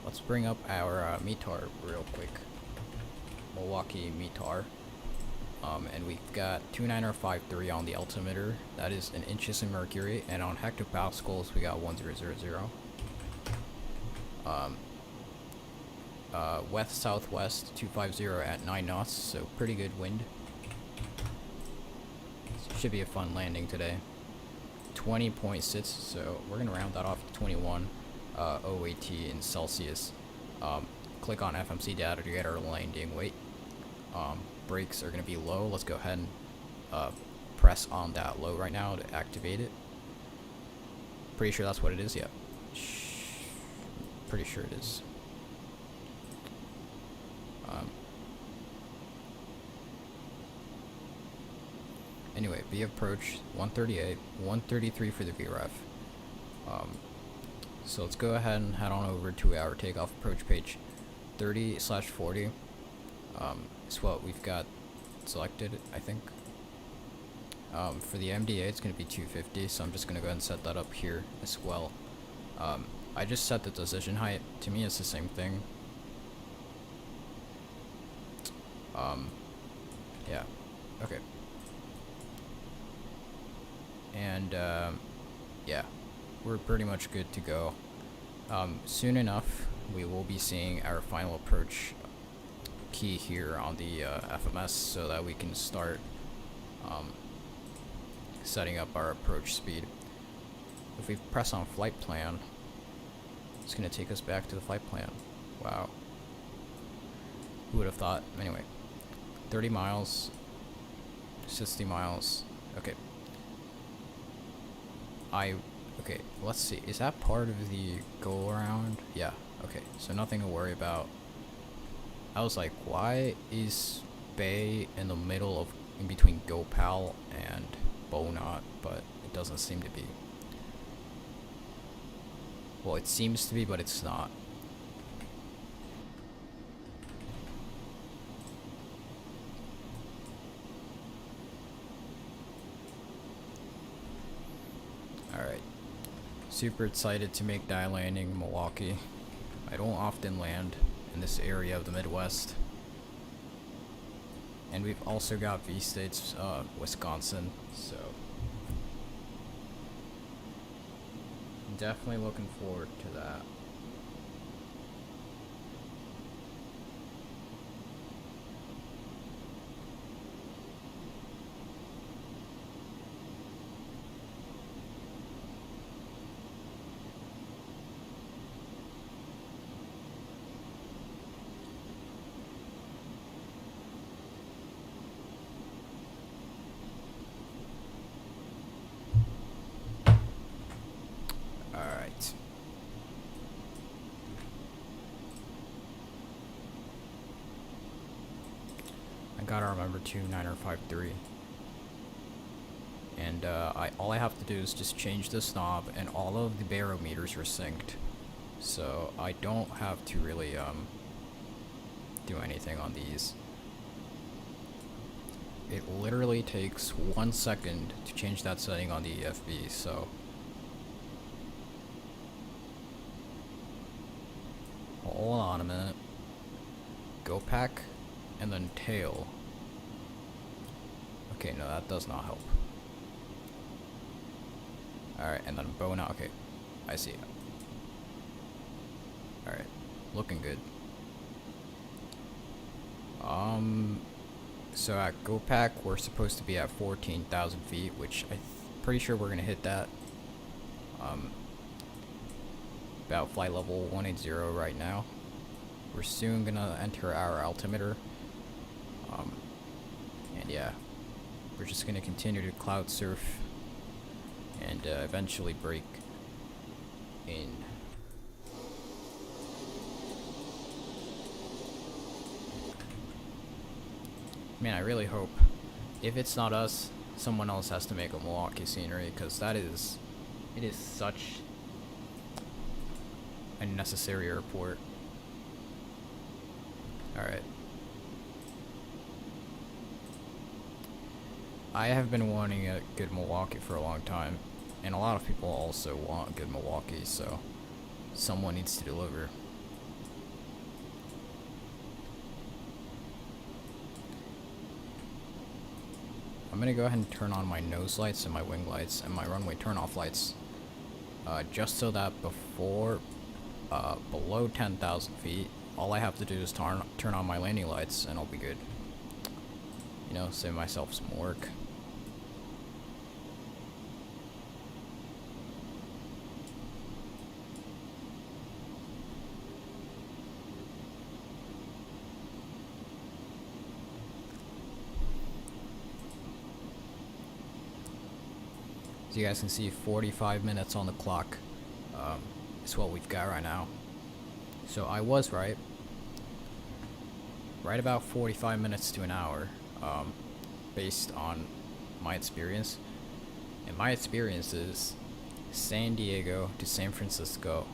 Let's bring up our METAR real quick. Milwaukee METAR. And we've got 29053 on the altimeter. That is in inches of mercury, and on hectopascals we got 1000. West southwest 250 at 9 knots, so pretty good wind. Should be a fun landing today. 20.6, so we're gonna round that off to 21 OAT in Celsius. Click on FMC data to get our landing weight. Brakes are gonna be low. Let's go ahead and press on that low right now to activate it. Pretty sure that's what it is. Yeah, pretty sure it is. Anyway, V approach 138, 133 for the VREF. So let's go ahead and head on over to our takeoff approach page. 30/40 is what we've got selected, I think. For the MDA, it's going to be 250, so I'm just going to go ahead and set that up here as well. I just set the decision height. To me, it's the same thing. Yeah, okay. And yeah, we're pretty much good to go. Soon enough, we will be seeing our final approach key here on the FMS, so that we can start setting up our approach speed. If we press on flight plan, it's going to take us back to the flight plan. Wow. Who would have thought? Anyway, 30 miles, 60 miles. Okay. Okay, let's see. Is that part of the go around? Yeah, okay. So nothing to worry about. I was like, why is Bay in the middle of, in between GoPal and Bonot? But it doesn't seem to be. Well, it seems to be, but it's not. Alright. Super excited to make die landing in Milwaukee. I don't often land in this area of the Midwest. And we've also got V-States, Wisconsin, so definitely looking forward to that. Gotta remember 29053, and all I have to do is just change this knob, and all of the barometers are synced, so I don't have to really do anything on these. It literally takes 1 second to change that setting on the EFB, so hold on a minute. Go pack and then tail. Okay, no, that does not help. Alright, and then bow now. Okay, I see. Alright, looking good. So at GoPack, we're supposed to be at 14,000 feet, which I'm pretty sure we're gonna hit that. About flight level 180 right now. We're soon gonna enter our altimeter. And yeah, we're just gonna continue to cloud surf and eventually break in. Man, I really hope, if it's not us, someone else has to make a Milwaukee scenery, because it is such a necessary airport. Alright. I have been wanting a good Milwaukee for a long time, and a lot of people also want a good Milwaukee, so someone needs to deliver. I'm gonna go ahead and turn on my nose lights and my wing lights and my runway turn-off lights, just so that below 10,000 feet, all I have to do is turn on my landing lights and I'll be good. You know, save myself some work. As you guys can see, 45 minutes on the clock is what we've got right now. So I was right. Right about 45 minutes to an hour, based on my experience. And my experience is San Diego to San Francisco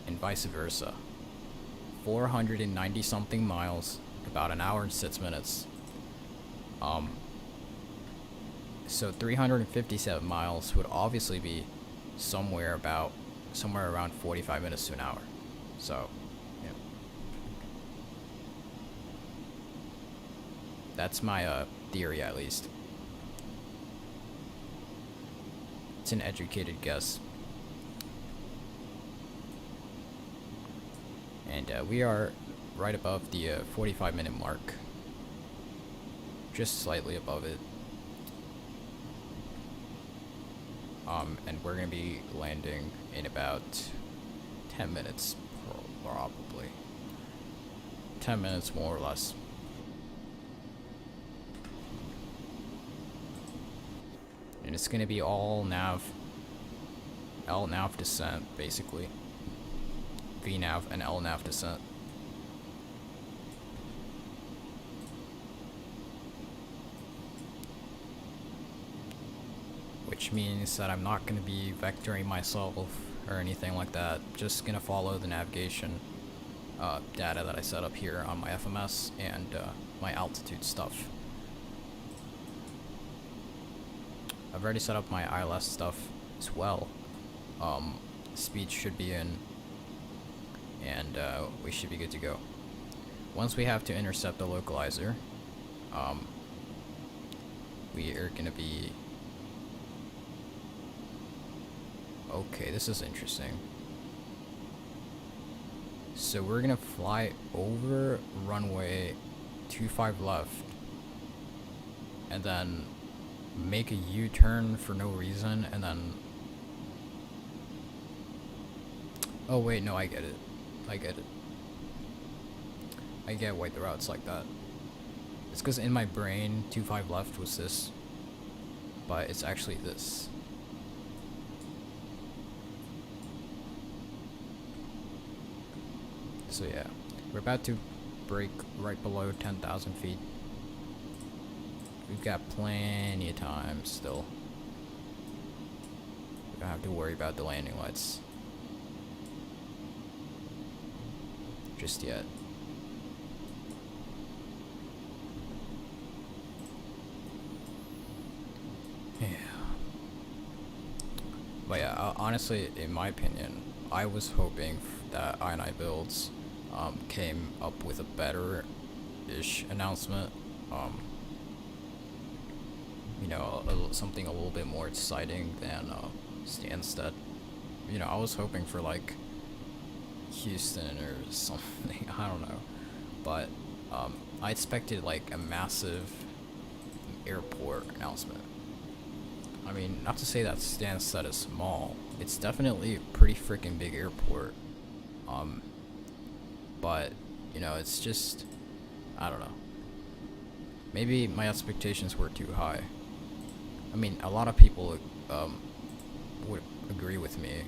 and vice versa. 490 something miles, about an hour and 6 minutes. So 357 miles would obviously be somewhere around 45 minutes to an hour. So, yeah. That's my theory, at least. It's an educated guess. And we are right above the 45-minute mark. Just slightly above it. And we're gonna be landing in about 10 minutes, probably. 10 minutes, more or less. And it's gonna be all nav descent, basically. VNav and LNav descent. Which means that I'm not going to be vectoring myself or anything like that. Just going to follow the navigation data that I set up here on my FMS and my altitude stuff. I've already set up my ILS stuff as well. Speed should be in, and we should be good to go. Once we have to intercept the localizer, we are going to be... Okay, this is interesting. So we're gonna fly over runway 25 left and then make a U-turn for no reason and then... Oh wait, no, I get it. I get why the route's like that. It's because in my brain, 25 left was this, but it's actually this. So yeah, we're about to break right below 10,000 feet. We've got plenty of time still. We don't have to worry about the landing lights just yet. Yeah. But yeah, honestly, in my opinion, I was hoping that iniBuilds came up with a better-ish announcement. You know, something a little bit more exciting than Stansted. You know, I was hoping for like Houston or something. I don't know, but I expected like a massive airport announcement. I mean, not to say that Stansted is small. It's definitely a pretty freaking big airport. But, you know, it's just, I don't know. Maybe my expectations were too high. I mean, a lot of people would agree with me,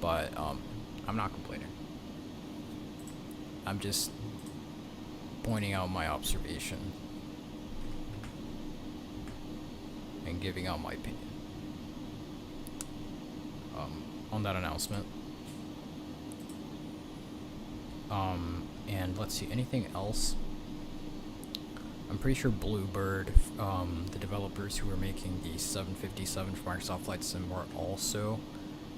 but I'm not complaining. I'm just pointing out my observation. and giving out my opinion on that announcement. And let's see, anything else? I'm pretty sure Bluebird, the developers who were making the 757 for Microsoft Flight Sim, were also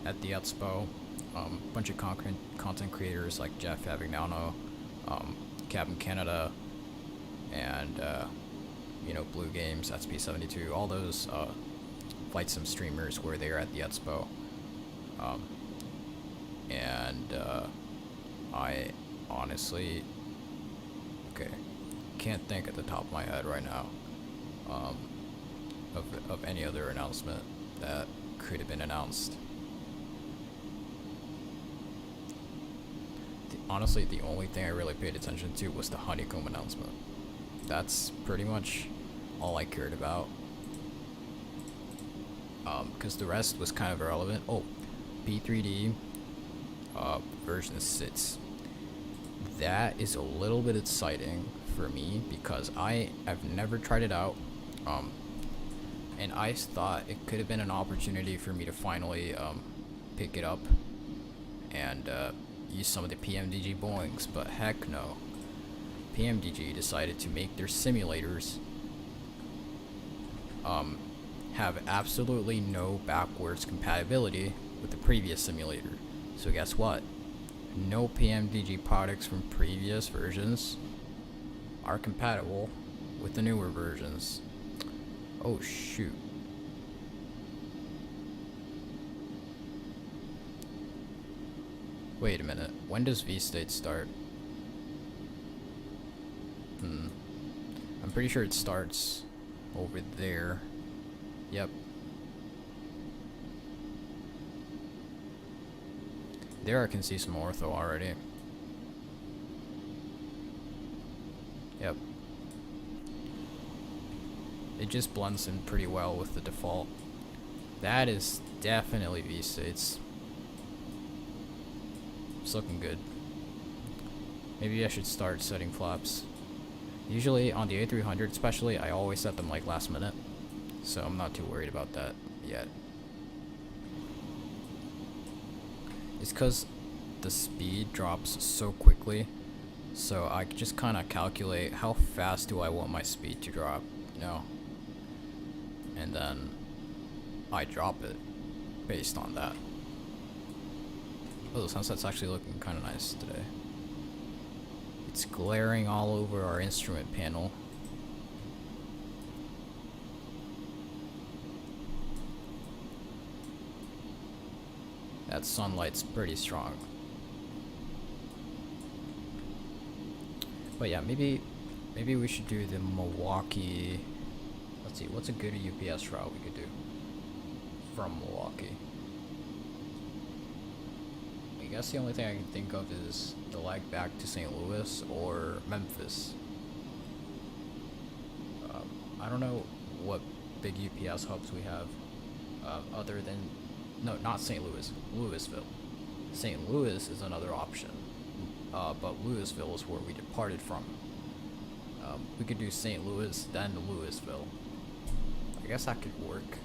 at the Expo. A bunch of content creators like Jeff Avignano, Captain Canada, and Blue Games, SP72, all those Flight Sim streamers were there at the Expo. I honestly, can't think at the top of my head right now of any other announcement that could have been announced. Honestly, the only thing I really paid attention to was the Honeycomb announcement. That's pretty much all I cared about. Because the rest was kind of irrelevant. Oh, P3D version 6. That is a little bit exciting for me because I've never tried it out. And I thought it could have been an opportunity for me to finally pick it up and use some of the PMDG Boeings, but heck no. PMDG decided to make their simulators have absolutely no backwards compatibility with the previous simulator. So guess what? No PMDG products from previous versions are compatible with the newer versions. Oh shoot. Wait a minute, when does V-State start? I'm pretty sure it starts over there. Yep. There I can see some ortho already. Yep. It just blends in pretty well with the default. That is definitely V-States. It's looking good. Maybe I should start setting flaps. Usually on the A300 especially, I always set them like last minute. So I'm not too worried about that yet. It's because the speed drops so quickly. So I just kind of calculate how fast do I want my speed to drop, and then I drop it based on that. Oh, the sunset's actually looking kind of nice today. It's glaring all over our instrument panel. That sunlight's pretty strong. But yeah, maybe we should do the Milwaukee. Let's see, what's a good UPS route we could do from Milwaukee? I guess the only thing I can think of is the leg back to St. Louis or Memphis. I don't know what big UPS hubs we have other than, no, not St. Louis, Louisville. St. Louis is another option, but Louisville is where we departed from. We could do St. Louis, then Louisville. I guess that could work.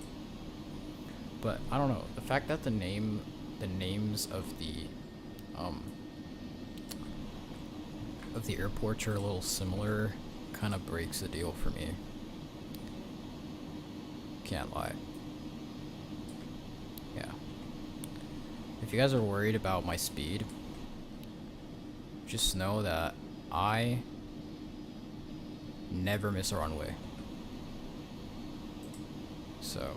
But I don't know. The fact that the names of the airports are a little similar kind of breaks the deal for me. Can't lie. Yeah. If you guys are worried about my speed, just know that I never miss a runway. So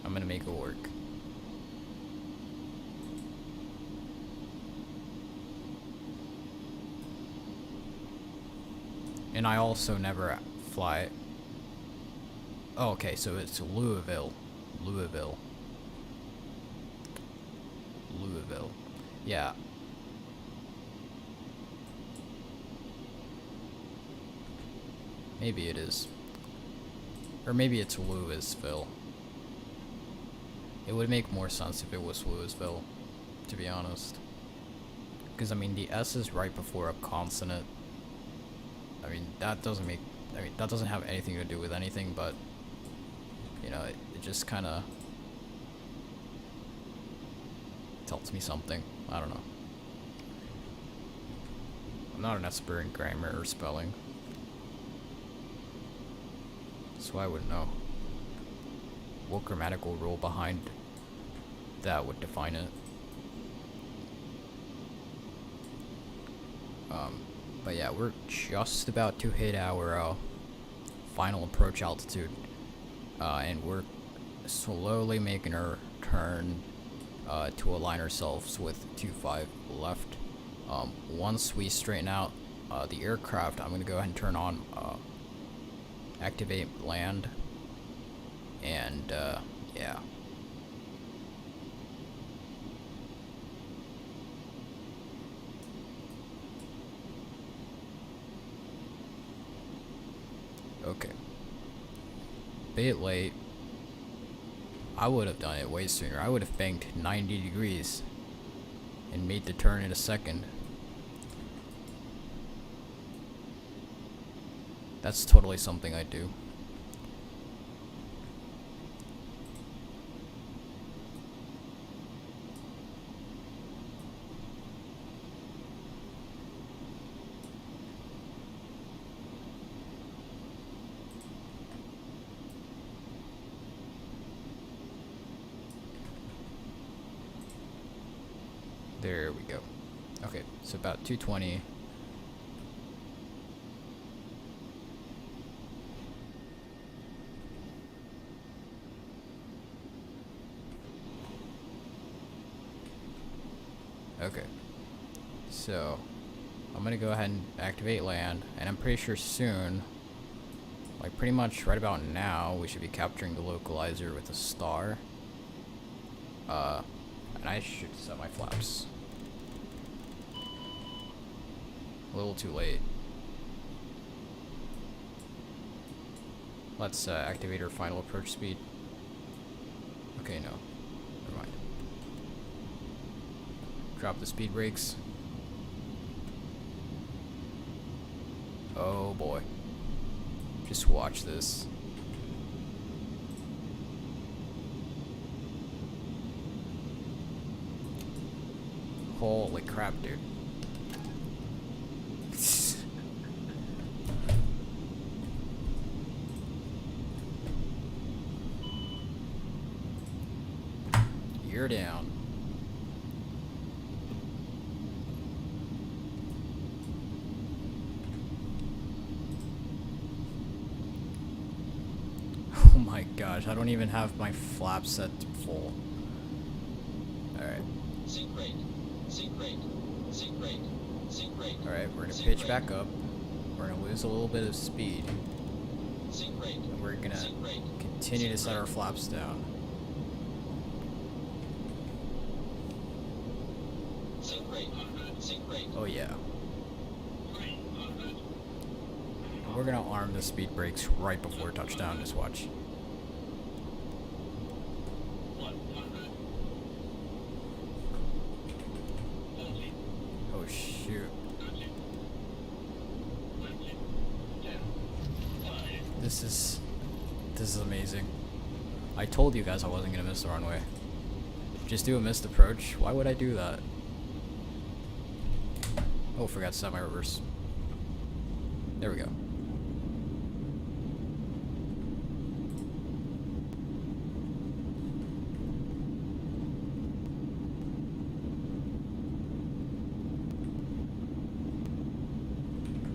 I'm gonna make it work. And I also never fly. Oh, okay, so it's Louisville. Yeah. Maybe it is. Or maybe it's Louisville. It would make more sense if it was Louisville, to be honest. Because, I mean, the S is right before a consonant. I mean, that doesn't make I mean, that doesn't have anything to do with anything, but, you know, it just kind of tells me something. I don't know. I'm not an expert in grammar or spelling, so I wouldn't know what grammatical rule behind that would define it. But yeah, we're just about to hit our final approach altitude, and we're slowly making our turn to align ourselves with 25 left. Once we straighten out the aircraft, I'm going to go ahead and turn on activate land, and yeah. Okay. Bit late. I would have done it way sooner. I would have banked 90 degrees and made the turn in a second. That's totally something I do. There we go. Okay, so about 220. Okay, so I'm gonna go ahead and activate land, and I'm pretty sure soon, like pretty much right about now, we should be capturing the localizer with a star. And I should set my flaps. A little too late. Let's activate our final approach speed. Okay, no. Never mind. Drop the speed brakes. Oh boy. Just watch this. Holy crap, dude. You're down. Oh my gosh, I don't even have my flaps set to full. Alright. Alright, we're gonna pitch back up. We're gonna lose a little bit of speed. And we're gonna continue to set our flaps down. Oh yeah. And we're gonna arm the speed brakes right before touchdown, just watch. Oh shoot. This is amazing. I told you guys I wasn't gonna miss the runway. Just do a missed approach. Why would I do that? Oh, forgot to set my reverse. There we go.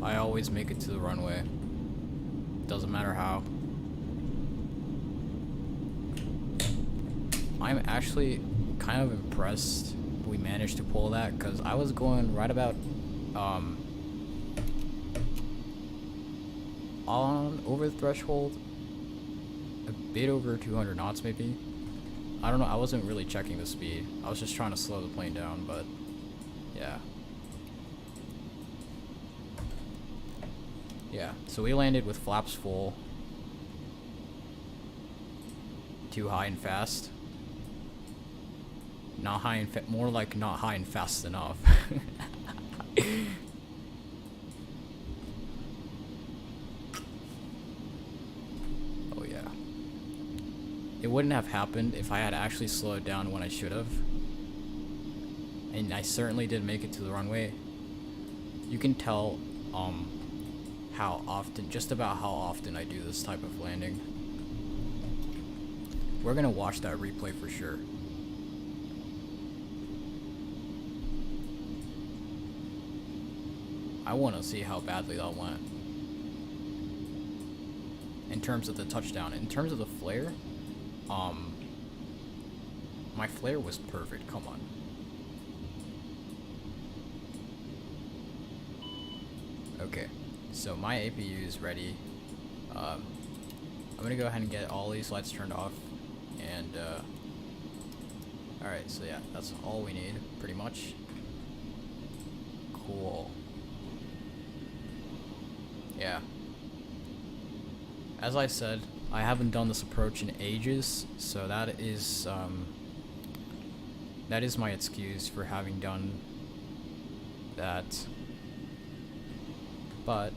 I always make it to the runway. Doesn't matter how. I'm actually kind of impressed we managed to pull that, because I was going right about on over the threshold, a bit over 200 knots maybe. I don't know, I wasn't really checking the speed. I was just trying to slow the plane down, but yeah. Yeah, so we landed with flaps full. Too high and fast. Not high and more like not high and fast enough. it wouldn't have happened if I had actually slowed down when I should have. And I certainly did make it to the runway. You can tell how often, just about how often I do this type of landing. We're gonna watch that replay for sure. I want to see how badly that went. In terms of the touchdown. In terms of the flare, my flare was perfect. Come on. Okay, so my APU is ready. I'm gonna go ahead and get all these lights turned off. And, alright, so yeah, that's all we need, pretty much. Cool. Yeah. As I said, I haven't done this approach in ages, so that is my excuse for having done that. But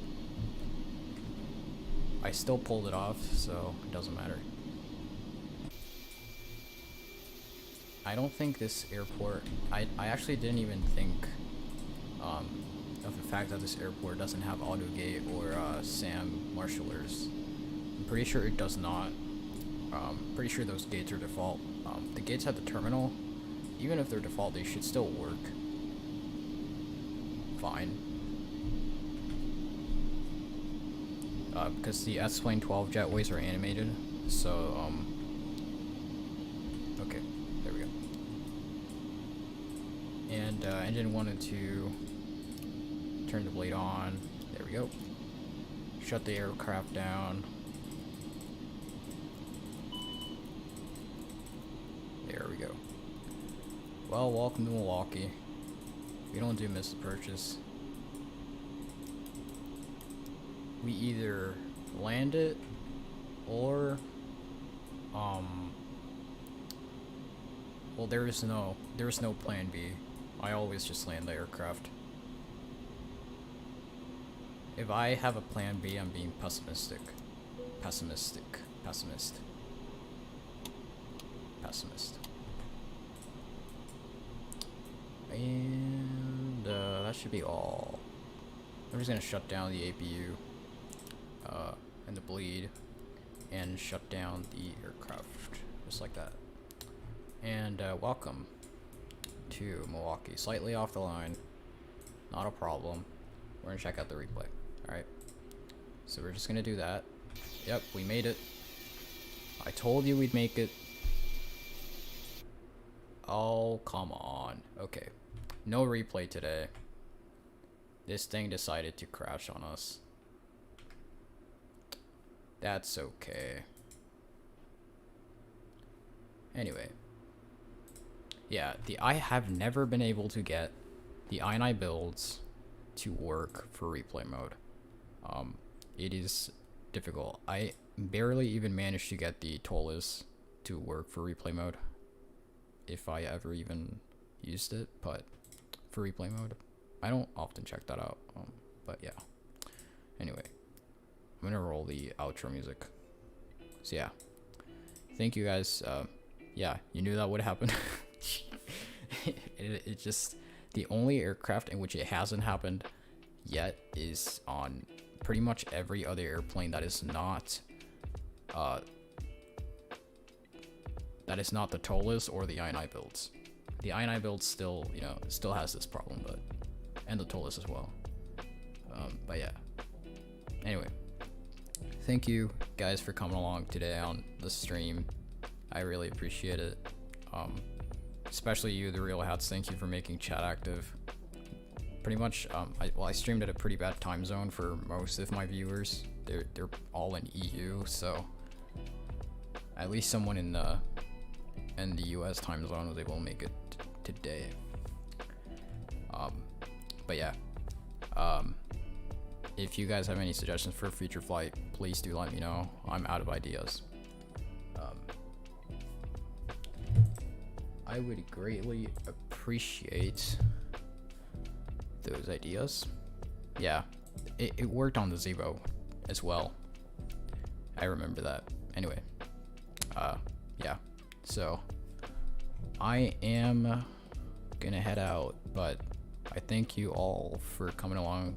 I still pulled it off, so it doesn't matter. I don't think this airport, I actually didn't even think of the fact that this airport doesn't have auto gate or SAM marshallers. I'm pretty sure it does not. Pretty sure those gates are default. The gates at the terminal, even if they're default, they should still work fine. Because the S-Plane 12 jetways are animated, so okay, there we go. And engine 1 and 2, turn the blade on, there we go. Shut the aircraft down. There we go. Well, welcome to Milwaukee. We don't do miss the purchase. We either land it or well, there is no plan B. I always just land the aircraft. If I have a plan B, I'm being pessimistic. Pessimist. And that should be all. I'm just gonna shut down the APU and the bleed and shut down the aircraft just like that. And welcome to Milwaukee. Slightly off the line, not a problem. We're gonna check out the replay. Alright, so we're just gonna do that. Yep, we made it. I told you we'd make it. Oh, come on. Okay, no replay today. This thing decided to crash on us. That's okay. Anyway. Yeah, I have never been able to get the iniBuilds to work for replay mode. It is difficult. I barely even managed to get the Tollus to work for replay mode, if I ever even used it. But for replay mode, I don't often check that out. But yeah. Anyway, I'm gonna roll the outro music. So yeah, thank you guys. Yeah, you knew that would happen. It just, the only aircraft in which it hasn't happened yet is on pretty much every other airplane that is not the Tollus or the iniBuilds. The iniBuilds still, you know, it still has this problem, but, and the Tollus as well. But yeah. Anyway, thank you guys for coming along today on the stream. I really appreciate it. Especially you, the Real Hats. Thank you for making chat active. Pretty much, I streamed at a pretty bad time zone for most of my viewers. They're all in EU, so at least someone in the US time zone was able to make it today. But yeah, if you guys have any suggestions for a future flight, please do let me know. I'm out of ideas. I would greatly appreciate those ideas. Yeah, it worked on the Zevo as well. I remember that. Anyway, yeah, so I am gonna head out, but I thank you all for coming along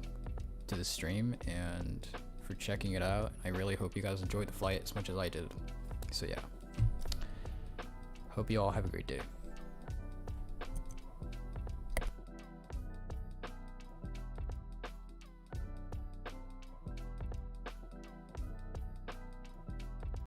to the stream and for checking it out. I really hope you guys enjoyed the flight as much as I did. So yeah, hope you all have a great day.